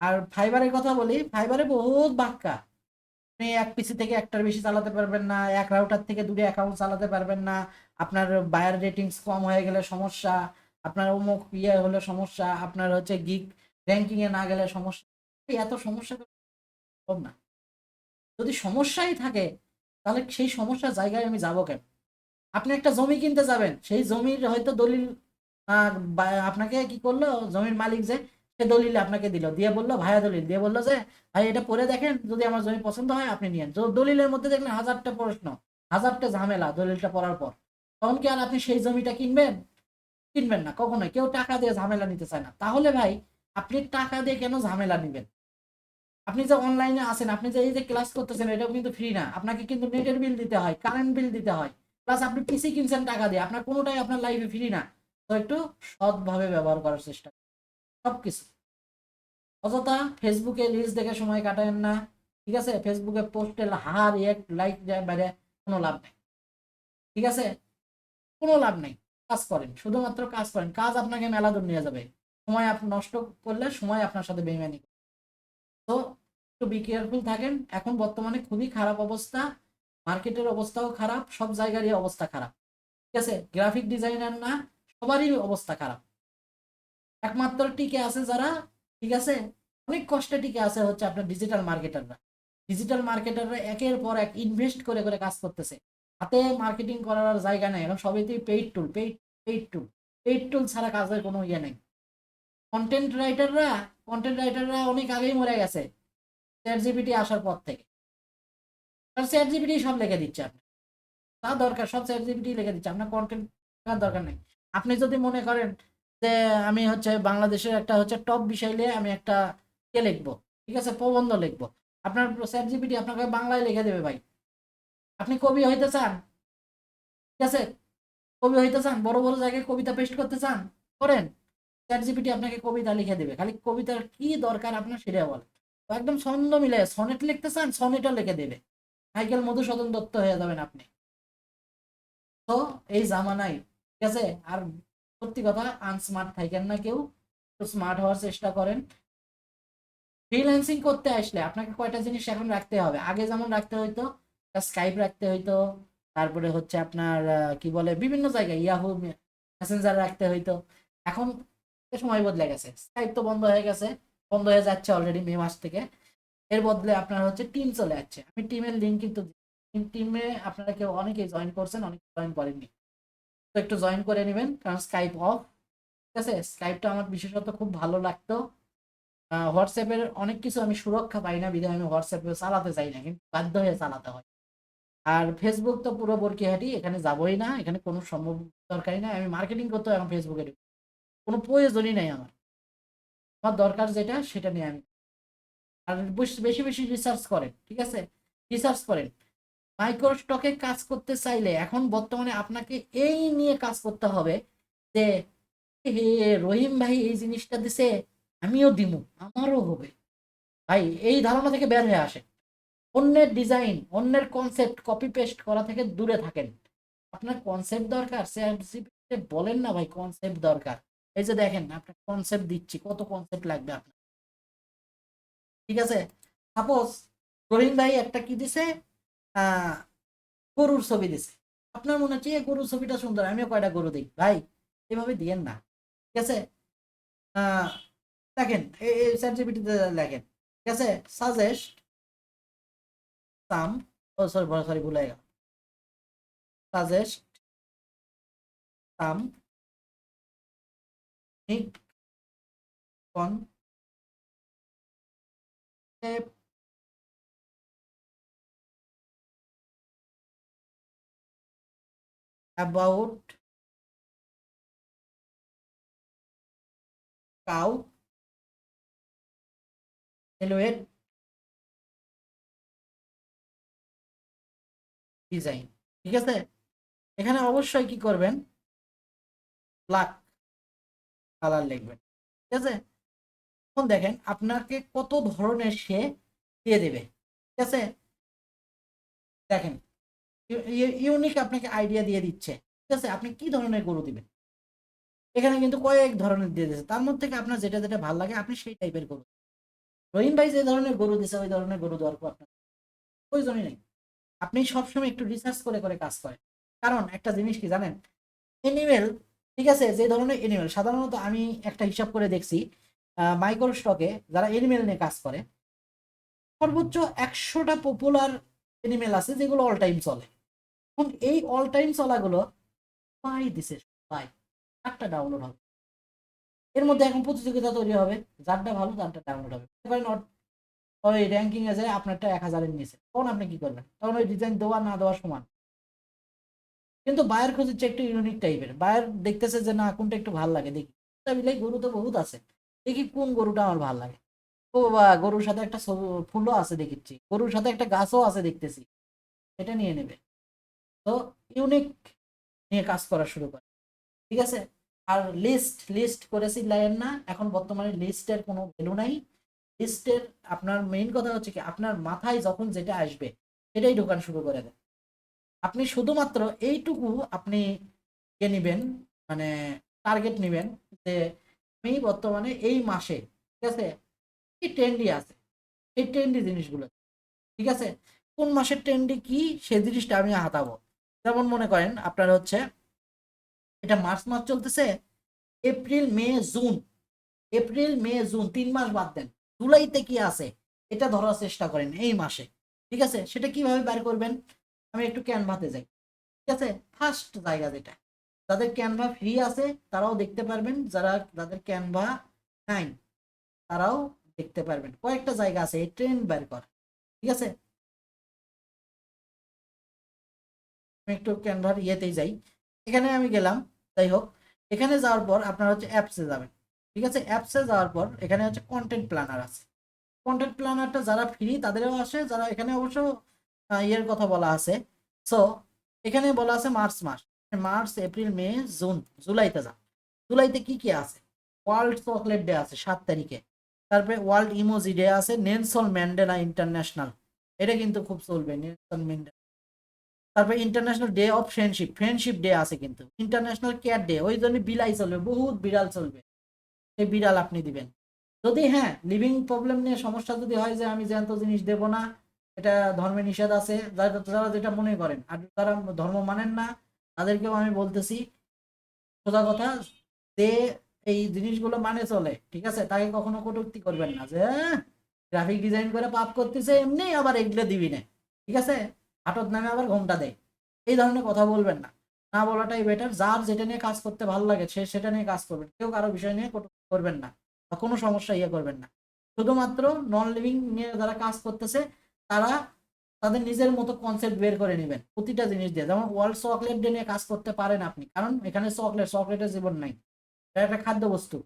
আর ফাইবারের কথা বলি, ফাইবারে বহুত বাক্কা। আপনি এক পিসি থেকে একটার বেশি চালাতে পারবেন না, এক রাউটার থেকে দুটো অ্যাকাউন্ট চালাতে পারবেন না, আপনার বায়ার রেটিংস কম হয়ে গেলে সমস্যা, আপনার অমুক ইয়ে হলে সমস্যা, আপনার হচ্ছে গিগ র্যাঙ্কিং এ না গেলে সমস্যা। এত সমস্যা সব না। যদি সমস্যাই থাকে তাহলে সেই সমস্যার জায়গায় আমি যাবো কেন? আপনি একটা জমি কিনতে যাবেন, সেই জমির হয়তো দলিল আপনাকে কি করলো, জমির মালিক যে, সে দলিল আপনাকে দিল, দিয়ে বললো ভাইয়া দলিল দিয়ে বললো যে ভাই এটা পড়ে দেখেন, যদি আমার জমি পছন্দ হয় আপনি নিয়েন। দলিলের মধ্যে দেখলেন হাজারটা প্রশ্ন, হাজারটা ঝামেলা দলিলটা পড়ার পর, তখন কি আর আপনি সেই জমিটা কিনবেন? কিনবেন না কখনোই। কেউ টাকা দিয়ে ঝামেলা নিতে চায় না। তাহলে ভাই, আপনি টাকা দিয়ে কেন ঝামেলা নিবেন? আপনি যে অনলাইনে আছেন, আপনি যে এই যে ক্লাস করতেছেন, এটাও কিন্তু ফ্রি না, আপনাকে কিন্তু নেটের বিল দিতে হয়, কারেন্ট বিল দিতে হয়, প্লাস আপনি পিসি কিনছেন টাকা দিয়ে, আপনার কোনোটাই আপনার লাইফে ফ্রি না। তো একটু সৎভাবে ব্যবহার করার চেষ্টা সবকিছু। অযথা ফেসবুকে রিলস দেখে সময় কাটায়েন না, ঠিক আছে? ফেসবুকে পোস্টে হার এক লাইক বাইরে কোনো লাভ নেই, ঠিক আছে? কোনো লাভ নেই। কাজ করেন, শুধুমাত্র কাজ করেন, কাজ আপনাকে মেলা দূর নিয়ে যাবে। সময় আপনি নষ্ট করলে সময় আপনার সাথে বেইমানি। তো একটু বি কেয়ারফুল থাকেন। এখন বর্তমানে খুবই খারাপ অবস্থা, মার্কেটের অবস্থাও খারাপ, সব জায়গারই অবস্থা খারাপ, ঠিক আছে? গ্রাফিক ডিজাইনার না, সবারই অবস্থা খারাপ। একমাত্র টিকে আছে যারা, ঠিক আছে, অনেক কষ্টে টিকে আছে হচ্ছে আপনার ডিজিটাল মার্কেটাররা। ডিজিটাল মার্কেটাররা একের পর এক ইনভেস্ট করে করে কাজ করতেছে, হাতে মার্কেটিং করার জায়গা নেই এখন, সবইতেই পেইড টুল ছাড়া কাজের কোনো ইয়ে নেই। কন্টেন্ট রাইটাররা অনেক আগেই মরে গেছে চ্যাট জিপিটি আসার পর থেকে। কারণ চ্যাট জিপিটি সব লিখে দিচ্ছে, আপনি তা দরকার সব চ্যাট জিপিটি লিখে দিচ্ছে, আপনার কন্টেন্ট দরকার নেই। আপনি যদি মনে করেন যে আমি হচ্ছে বাংলাদেশের একটা হচ্ছে টপ বিষয় নিয়ে আমি একটা লিখবো, ঠিক আছে, প্রবন্ধ লিখবো। আপনার চ্যাট জিপিটি আপনাকে বাংলায় লিখে দেবে ভাই। আপনি কবি হইতে চান, ঠিক আছে, কবি হইতে চান, বড় বড় জায়গায় কবিতা পেস্ট করতে চান, করেন, চ্যাট জিপিটি আপনাকে কবিতা লিখে দেবে। খালি কবিতার কি দরকার আপনার সেটা বলে। তো একদম ছন্দ মিলে সনেট লিখতে চান, সনেটও লিখে দেবে। মাইকেল মধুসূদন দত্ত হয়ে যাবেন আপনি। তো এই জামানায়, ঠিক আছে। আর সত্যি কথা, আনস্মার্ট থাকেন না কেউ, একটু স্মার্ট হওয়ার চেষ্টা করেন। ফ্রিল্যান্সিং করতে আসলে আপনাকে কয়টা জিনিস এখন রাখতে হবে। আগে যেমন রাখতে হইতো, স্কাইপ রাখতে হইতো, তারপরে হচ্ছে আপনার কি বলে বিভিন্ন জায়গায় ইয়াহু মেসেঞ্জার রাখতে হইতো। এখন সময় বদলে গেছে, স্কাইপ তো বন্ধ হয়ে গেছে, বন্ধ হয়ে যাচ্ছে অলরেডি মে মাস থেকে। এর বদলে আপনার হচ্ছে টিম চলে যাচ্ছে। আমি টিমের লিঙ্ক কিন্তু, টিমে আপনারা কেউ অনেকেই জয়েন করছেন, অনেকে জয়েন করেননি। তো একটু জয়েন করে নেবেন, কারণ স্কাইপ অফ, ঠিক আছে। স্কাইপটা আমার বিশেষত খুব ভালো লাগতো। হোয়াটসঅ্যাপের অনেক কিছু আমি সুরক্ষা পাই না, বিধায় আমি হোয়াটসঅ্যাপে চালাতে চাই না, কিন্তু বাধ্য হয়ে চালাতে হয়। আর ফেসবুক তো পুরো বরকিহাটি, এখানে যাবোই না, এখানে কোনো সম্ভব দরকারই নাই। আমি মার্কেটিং করতে এখন ফেসবুকে কোনো প্রয়োজনই নাই আমার। আমার দরকার যেটা সেটা নিয়ে আমি, আর বেশি বেশি রিসার্চ করেন, ঠিক আছে, রিসার্চ করেন। মাইক্রো স্টকে কাজ করতে চাইলে এখন বর্তমানে আপনাকে এই নিয়ে কাজ করতে হবে যে হে রহিম ভাই এই জিনিসটা দিছে, আমিও দিমু, আমারও হবে। ভাই এই ধারণা থেকে বের হয়ে আসে। অন্যের ডিজাইন, অন্যের কনসেপ্ট কপি পেস্ট করা থেকে দূরে থাকেন। আপনার কনসেপ্ট দরকার, বলেন না ভাই কনসেপ্ট দরকার। এই যে দেখেন আপনার কনসেপ্ট দিচ্ছি, কত কনসেপ্ট লাগবে আপনার, ঠিক আছে। সাপোজ রহিম ভাই একটা কি দিছে, আহ গরুর ছবি দিছে। আপনার মনে হচ্ছে এই গরুর ছবিটা সুন্দর, আমিও কয়টা গরু দিই ভাই, এভাবে দিয়েন না, ঠিক আছে। আহ দেখেন এই চ্যাট জিপিটিতে লেখেন, ঠিক আছে, সাজেস্ট সাম, ও সরি সরি ভুলে গেল, সাজেস্ট সাম নিক কনসেপ্ট অ্যাবাউট কাউ এলোয়েট ডিজাইন, ঠিক আছে। এখানে অবশ্যই কি করবেন, ব্ল্যাক কালার লিখবেন, ঠিক আছে। এখন দেখেন আপনাকে কত ধরনের সে দিয়ে দেবে, ঠিক আছে। দেখেন ইউনিক আপনাকে আইডিয়া দিয়ে দিচ্ছে, ঠিক আছে। আপনি কি ধরনের গরু দিবেন, এখানে কিন্তু কয়েক ধরনের দিয়ে দিচ্ছে, তার মধ্যে থেকে আপনার যেটা যেটা ভালো লাগে আপনি সেই টাইপের গরু। রহিম ভাই যে ধরনের গরু দিচ্ছে ওই ধরনের গরু দেওয়ার আপনার প্রয়োজনই নেই। আপনি সবসময় একটু রিসার্চ করে করে কাজ করেন। কারণ একটা জিনিস কি জানেন, এনিমেল, ঠিক আছে, যে ধরনের এনিমেল সাধারণত আমি একটা হিসাব করে দেখছি, মাইক্রো স্টকে যারা এনিমেল নিয়ে কাজ করে সর্বোচ্চ 100টা পপুলার এনিমেল আছে যেগুলো অল টাইম চলে। এখন এই অল টাইম চলাগুলো সবাই দিছে, সবাই একটা ডাউনলোড হবে। এর মধ্যে এখন প্রতিযোগিতা তৈরি হবে, যারটা ভালো তারটা ডাউনলোড হবে। ওই র্যাঙ্কিং এ যায় আপনারটা 1000-এর নিচে, তখন আপনি কি করবেন, তখন ওই ডিজাইন দেওয়া না দেওয়া সমান। কিন্তু বায়ার খুঁজছে একটু ইউনিক টাইপের, বায়ার দেখতেছে যে না কোনটা একটু ভালো লাগে, দেখি বিলাই গরু তো বহুত আছে, দেখি কোন গরুটা আমার ভালো লাগে। ও বাবা, গরুর সাথে একটা ফুলও আছে দেখেছি, গরুর সাথে একটা গাছও আছে দেখতেছি, এটা নিয়ে নেবে। তো ইউনিক নিয়ে কাজ করা শুরু করে, ঠিক আছে। আর লিস্ট লিস্ট করেছি লাইন না, এখন বর্তমানে লিস্টের কোনো ভ্যালু নাই। লিস্টের আপনার মেইন কথা হচ্ছে কি, আপনার মাথায় যখন যেটা আসবে সেটাই ঢোকান শুরু করে দেয়। আপনি শুধুমাত্র এইটুকু আপনি ইয়ে নিবেন, মানে টার্গেট নিবেন যে আমি বর্তমানে এই মাসে, ঠিক আছে, এই ট্রেন্ডি আছে, এই ট্রেন্ডি জিনিসগুলো, ঠিক আছে, কোন মাসের ট্রেন্ডি কি সেই জিনিসটা আমি হাতাবো। যেমন মনে করেন আপনার হচ্ছে এটা মার্চ মাস চলতেছে, April May June, April May June 3 মাস বাদ দেন, জুলাইতে কি আছে এটা ধরার চেষ্টা করেন এই মাসে, ঠিক আছে। সেটা কিভাবে বের করবেন, আমি একটু ক্যানভাতে যাই, ঠিক আছে। ফার্স্ট জায়গা যেটা, যাদের ক্যানভা ফ্রি আছে তারাও দেখতে পারবেন, যাদের ক্যানভা নাই তারাও দেখতে পারবেন। কয়েকটা জায়গা আছে এই ট্রেন্ড বের করা, ঠিক আছে। আমি একটু ক্যানভার ইয়েতেই যাই, এখানে আমি গেলাম, যাই হোক। এখানে যাওয়ার পর আপনারা হচ্ছে অ্যাপসে যাবেন। ঠিক আছে, অ্যাপসে যাওয়ার পর এখানে হচ্ছে কন্টেন্ট প্ল্যানার আছে। কন্টেন্ট প্ল্যানারটা যারা ফ্রি তাদেরও আসে, যারা এখানে অবশ্য ইয়ের কথা বলা আছে। সো এখানে বলা আছে মার্চ মাস, মার্চ এপ্রিল মে জুন, জুলাইতে যান। জুলাইতে কি কি আছে? ওয়ার্ল্ড চকলেট ডে আছে 7 তারিখে। তারপরে ওয়ার্ল্ড ইমোজি ডে আছে, নেলসন ম্যান্ডেলা ইন্টারন্যাশনাল, এটা কিন্তু খুব চলবে নেলসন ম্যান্ডেলা। তারপরে international day of friendship, friendship day আছে কিন্তু। ইন্টারন্যাশনাল ক্যাট ডে, ওই জন্য বিলাই চলবে, বহুত বিড়াল চলবে, এই বিড়াল আপনি দিবেন। যদি হ্যাঁ লিভিং প্রবলেম নিয়ে সমস্যা যদি হয় যে আমি জ্যান্ত জিনিস দেব না, এটা ধর্মে নিষেধ আছে, যারা যেটা মনে করেন, আর যারা ধর্ম মানেন না তাদেরকেও আমি বলতেছি সোজা কথা, যে এই জিনিসগুলো মানে চলে, ঠিক আছে, তাকে কখনো কটূক্তি করবেন না যে গ্রাফিক ডিজাইন করে পাপ করতেছে এমনি আবার এগুলো দিবি না, ঠিক আছে, হাটত নামে আবার ঘোমটা দেয়, এই ধরনের কথা বলবেন না। না বলাটাই বেটার। যার যেটা নিয়ে কাজ করতে ভালো লাগে সে সেটা নিয়ে কাজ করবেন, কেউ কারো বিষয় নিয়ে কটূক্তি করবেন না বা কোনো সমস্যা ইয়ে করবেন না। শুধুমাত্র নন লিভিং নিয়ে যারা কাজ করতেছে তারা তাদের নিজের মতো কনসেপ্ট বের করে নেবেন প্রতিটা জিনিস দিয়ে। যেমন ওয়ার্ল্ড চকলেট ডে নিয়ে কাজ করতে পারেন আপনি, কারণ এখানে চকলেটের জীবন নাই, এটা একটা খাদ্যবস্তু,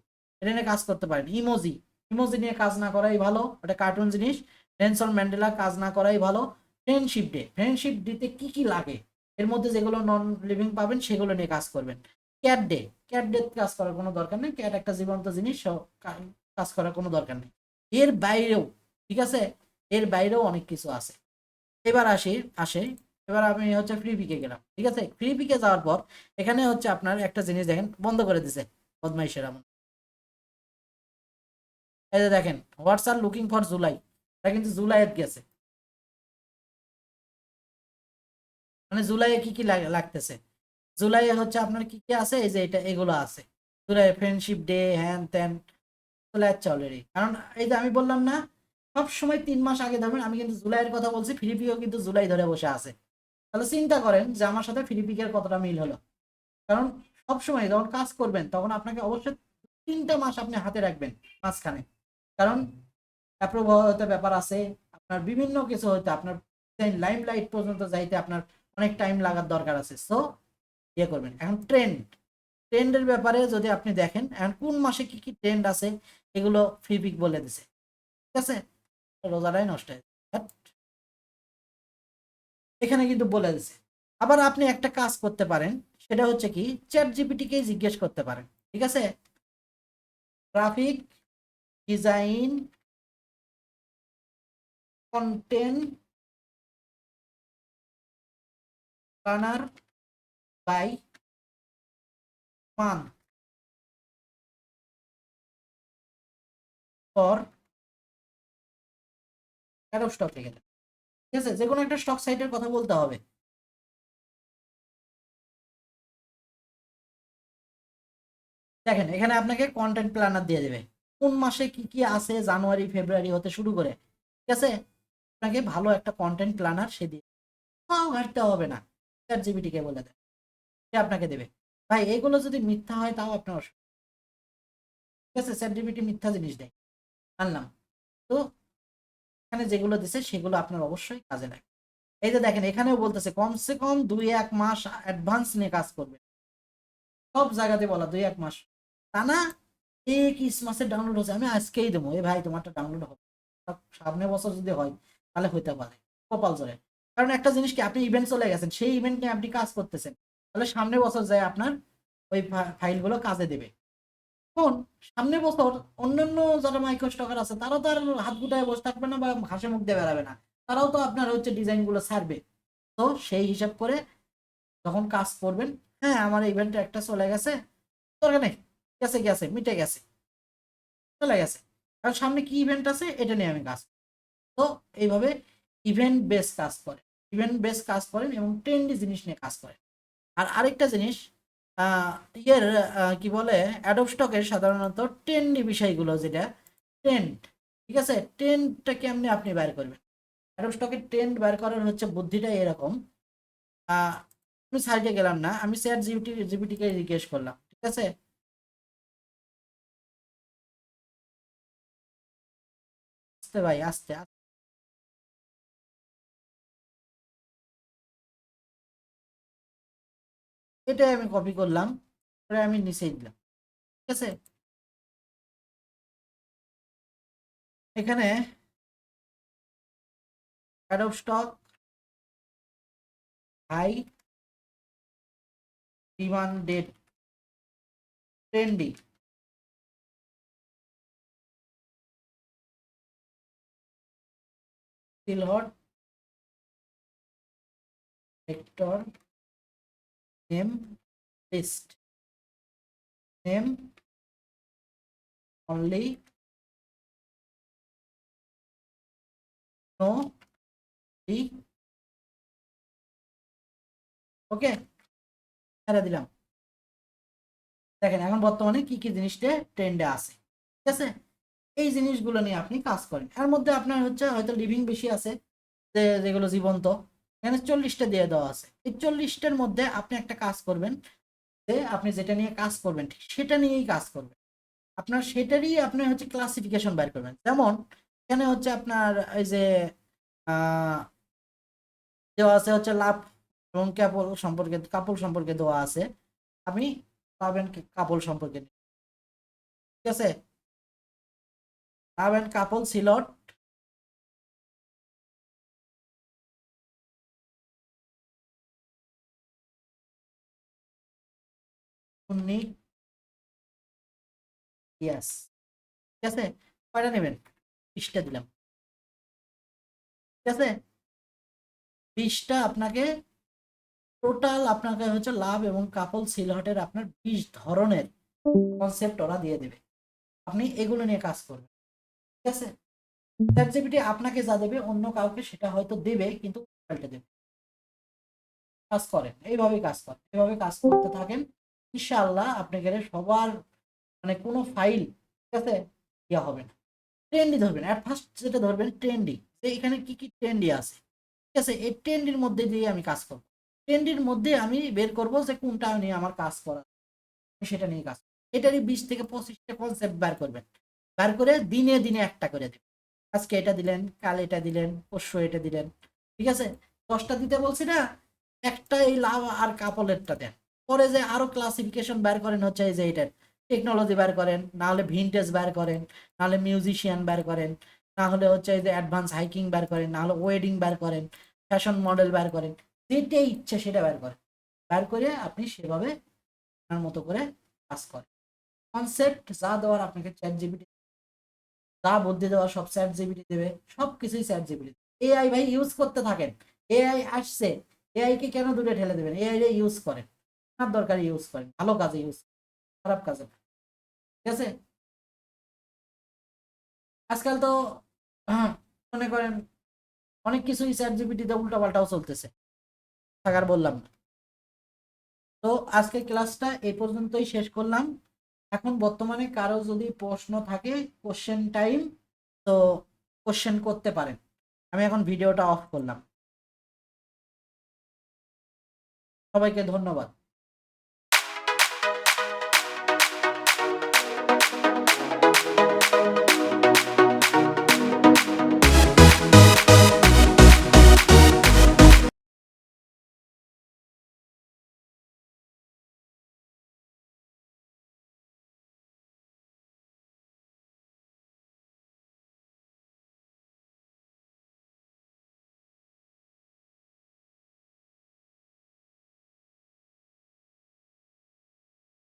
এটা নিয়ে কাজ করতে পারেন। ইমোজি, ইমোজি নিয়ে কাজ না করাই ভালো, এটা কার্টুন জিনিস। নেলসন ম্যান্ডেলা কাজ না করাই ভালো। ফ্রেন্ডশিপ ডে, ফ্রেন্ডশিপ ডেতে কি কি লাগে এর মধ্যে যেগুলো নন লিভিং পাবেন সেগুলো নিয়ে কাজ করবেন। ক্যাট ডে, ক্যাট ডে কাজ করার কোনো দরকার নেই, ক্যাট একটা জীবন্ত জিনিস, কাজ করার কোনো দরকার নেই। এর বাইরেও, ঠিক আছে, এর বাইরেও অনেক কিছু আছে। এবার আসে এবার আমি হচ্ছে ফ্রি পিকে গেলাম, ঠিক আছে। ফ্রি পিকে যাওয়ার পর এখানে হচ্ছে আপনার একটা জিনিস দেখেন বন্ধ করে দিছে বদমাইশের এমন। এই যে দেখেন হোয়াটস আর লুকিং ফর জুলাই, এটা কিন্তু জুলাইয়ের গেছে, মানে জুলাইয়ে কি কি লাগতেছে। জুলাইয়ে হচ্ছে আপনার কি কি আছে, এই যে এটা এগুলো আছে। জুলাই ফ্রেন্ডশিপ ডে, হ্যান ত্যান চলে যাচ্ছে অলরেডি। কারণ এই যে আমি বললাম না, সব সময় 3 মাস আগে ধরবেন, আমি কিন্তু জুলাইয়ের কথা বলছি, ফিলিপিও কিন্তু জুলাই ধরে বসে আছে। তাহলে চিন্তা করেন যে আমার সাথে ফিলিপিকের কতটা মিল হলো। কারণ সবসময় যখন কাজ করবেন তখন আপনাকে অবশ্যই 3টা মাস আপনি হাতে রাখবেন মাঝখানে। কারণ অ্যাপ্রুভ হতে ব্যাপার আছে, আপনার বিভিন্ন কিছু হইতে, আপনার লাইম লাইট পর্যন্ত যাইতে আপনার অনেক টাইম লাগার দরকার আছে। সো ইয়ে করবেন। এখন ট্রেন্ডের ব্যাপারে যদি আপনি দেখেন এখন কোন মাসে কি কি ট্রেন্ড আছে এগুলো ফ্রি পিক বলে দিছে, ঠিক আছে। রোজাটাই নষ্ট হয়েছে, এখানে কিন্তু বলে দিছে। আবার আপনি একটা কাজ করতে পারেন, সেটা হচ্ছে কি চ্যাট জিপিটিকে জিজ্ঞেস করতে পারেন, ঠিক আছে। Graphic design content planner by month for Adobe Stock লিখে দেন, ঠিক আছে, যে কোনো একটা স্টক সাইটের কথা বলতে হবে। দেখেন এখানে আপনাকে কন্টেন্ট প্ল্যানার দিয়ে দেবে কোন মাসে কি কি আছে, জানুয়ারি ফেব্রুয়ারি হতে শুরু করে, ঠিক আছে। আপনাকে ভালো একটা কন্টেন্ট প্ল্যানার সে দিয়ে ঘাটতে হবে না, চ্যাট জিপিটিকে বলে দেয়, সে আপনাকে দেবে। ভাই এগুলো যদি মিথ্যা হয় তাও আপনার অসুবিধা, ঠিক আছে, চ্যাট জিপিটি মিথ্যা জিনিস দেয় আনলাম। তো এখানে যেগুলো দিছে সেগুলো আপনার অবশ্যই কাজে লাগে। এই যে দেখেন এখানেও বলতেছে কমসে কম 2-1 মাস অ্যাডভান্স নিয়ে কাজ করবে, সব জায়গাতে বলা 2-1 মাস। তা না এক মাসে ডাউনলোড হচ্ছে আমি আজকেই দেবো, এ ভাই তোমারটা ডাউনলোড হবে সামনে বছর যদি হয় তাহলে হইতে পারে, কপাল জোরে। কারণ একটা জিনিস কি, আপনি ইভেন্ট চলে গেছেন, সেই ইভেন্ট নিয়ে আপনি কাজ করতেছেন, তাহলে সামনে বছর যায় আপনার ওই ফাইলগুলো কাজে দেবে। এখন সামনে বছর অন্যান্য যারা মাইক্রো স্টকার আছে তারাও তো আর হাত গুটায় বসে থাকবে না বা ঘাসে মুখ দিয়ে বেড়াবে না, তারাও তো আপনার হচ্ছে ডিজাইন গুলো ছাড়বে। তো সেই হিসাব করে যখন কাজ করবেন, হ্যাঁ আমার ইভেন্ট একটা চলে গেছে, দরকার নেই, গেছে গেছে মিটে গেছে, চলে গেছে, কারণ সামনে কি ইভেন্ট আছে এটা নিয়ে আমি কাজ করব। তো এইভাবে ইভেন্ট বেস কাজ করে, ইভেন্ট বেস কাজ করেন এবং ট্রেন্ডি জিনিস নিয়ে কাজ করেন। আর আরেকটা জিনিস, আহ, ইয়ের কি বলে অ্যাডোব স্টকের সাধারণত ট্রেন্ডি বিষয়গুলো যেটা ট্রেন্ড, ঠিক আছে, ট্রেন্ডটা কেমনি আপনি বের করবেন। অ্যাডোব স্টকের ট্রেন্ড বের করার হচ্ছে বুদ্ধিটা এরকম। আহ, আমি সাইটে গেলাম না, আমি চ্যাট জিপিটিকে জিজ্ঞেস করলাম, ঠিক আছে। আস্তে ভাই আস্তে আস্তে। এটাই আমি কপি করলাম, করে আমি নিচে দিলাম। ঠিক আছে, এখানে add of stock, high, demanded, trendy, still hot, sector, name, list, name only, no, D, okay, ছেড়ে দিলাম। দেখেন এখন বর্তমানে কি কি জিনিসটা ট্রেন্ডে আছে। ঠিক আছে, এই জিনিসগুলো নিয়ে আপনি কাজ করেন। এর মধ্যে আপনার হচ্ছে হয়তো লিভিং বেশি আছে, যেগুলো জীবন্ত, এখানে 40টা দিয়ে দেওয়া আছে। এই 40টার মধ্যে আপনি একটা কাজ করবেন, যে আপনি যেটা নিয়ে কাজ করবেন ঠিক সেটা নিয়েই কাজ করবেন। আপনার সেটারই আপনি হচ্ছে ক্লাসিফিকেশন বের করবেন। যেমন এখানে হচ্ছে আপনার এই যে দেওয়া আছে হচ্ছে লাভ এবং কাপল সম্পর্কে দেওয়া আছে, আমি লাভ এন্ড কাপল সম্পর্কে নিই। ঠিক আছে, love and couple silhouette, yes. ঠিক আছে, কয়টা নেবেন? 20টা দিলাম। ঠিক আছে, 20টা আপনাকে টোটাল আপনাকে হচ্ছে লাভ এবং কাপল সিলহটের আপনার 20 ধরনের কনসেপ্ট ওরা দিয়ে দেবে। আপনি এগুলো নিয়ে কাজ করবেন। ঠিক আছে, চ্যাটজিপিটি আপনাকে যা দেবে অন্য কাউকে সেটা হয়তো দেবে, কিন্তু পাল্টে দেবে। কাজ করেন, এইভাবেই কাজ করেন, এইভাবে কাজ করতে থাকেন, ইনশাআল্লাহ আপনাদের সবার মানে কোনো ফাইল, ঠিক আছে, ইয়া হবে না। ট্রেন্ডি ধরবেন, অ্যাট ফার্স্ট যেটা ধরবেন ট্রেন্ডি, যে এখানে কি কি ট্রেন্ডি আছে। ঠিক আছে, এই ট্রেন্ডির মধ্যে দিয়ে আমি কাজ করব। ট্রেন্ডির মধ্যে আমি বের করব যে কোনটা নিয়ে আমার কাজ করা, সেটা নিয়ে কাজ। এটারই 20 থেকে 25টা কনসেপ্ট বের করবেন, বের করে দিনে দিনে একটা করে দেবেন। আজকে এটা দিলেন, কাল এটা দিলেন, পরশু এটা দিলেন। ঠিক আছে, 10টা দিতে বলছি না, একটা এই লাভ আর কাপলেরটা দেন। পরে যে আরো ক্লাসিফিকেশন বের করেন হচ্ছে এই যে এটার টেকনোলজি বের করেন, না হলে ভিনটেজ বের করেন, না হলে মিউজিশিয়ান বের করেন, না হলে হচ্ছে এই যে অ্যাডভান্স হাইকিং বের করেন, না হলে ওয়েডিং বের করেন, ফ্যাশন মডেল বের করেন, যেটাই ইচ্ছে সেটা বের করেন। বের করে আপনি সেভাবে আপনার মতো করে কাজ করেন। কনসেপ্ট যা দেওয়ার আপনাকে চ্যাট জিপিটি, যা বুদ্ধি দেওয়ার সব চ্যাট জিপিটি দেবে, সবকিছুই চ্যাট জিপিটি। এআই ভাই ইউজ করতে থাকেন, এআই আসছে, এআই কে কেন দূরে ঠেলে দেবেন? এআই রে ইউজ করেন, আপনার দরকারে ইউজ করেন, ভালো কাজে ইউজ, খারাপ কাজে না। ঠিক আছে, আজকাল তো মনে করেন অনেক কিছুই চ্যাট জিপিটিতে উল্টা পাল্টাও চলতেছে, থাকার বললাম না। তো আজকে ক্লাসটা এই পর্যন্তই শেষ করলাম। এখন বর্তমানে কারো যদি প্রশ্ন থাকে, কোশ্চেন টাইম, তো কোশ্চেন করতে পারেন। আমি এখন ভিডিওটা অফ করলাম। সবাইকে ধন্যবাদ।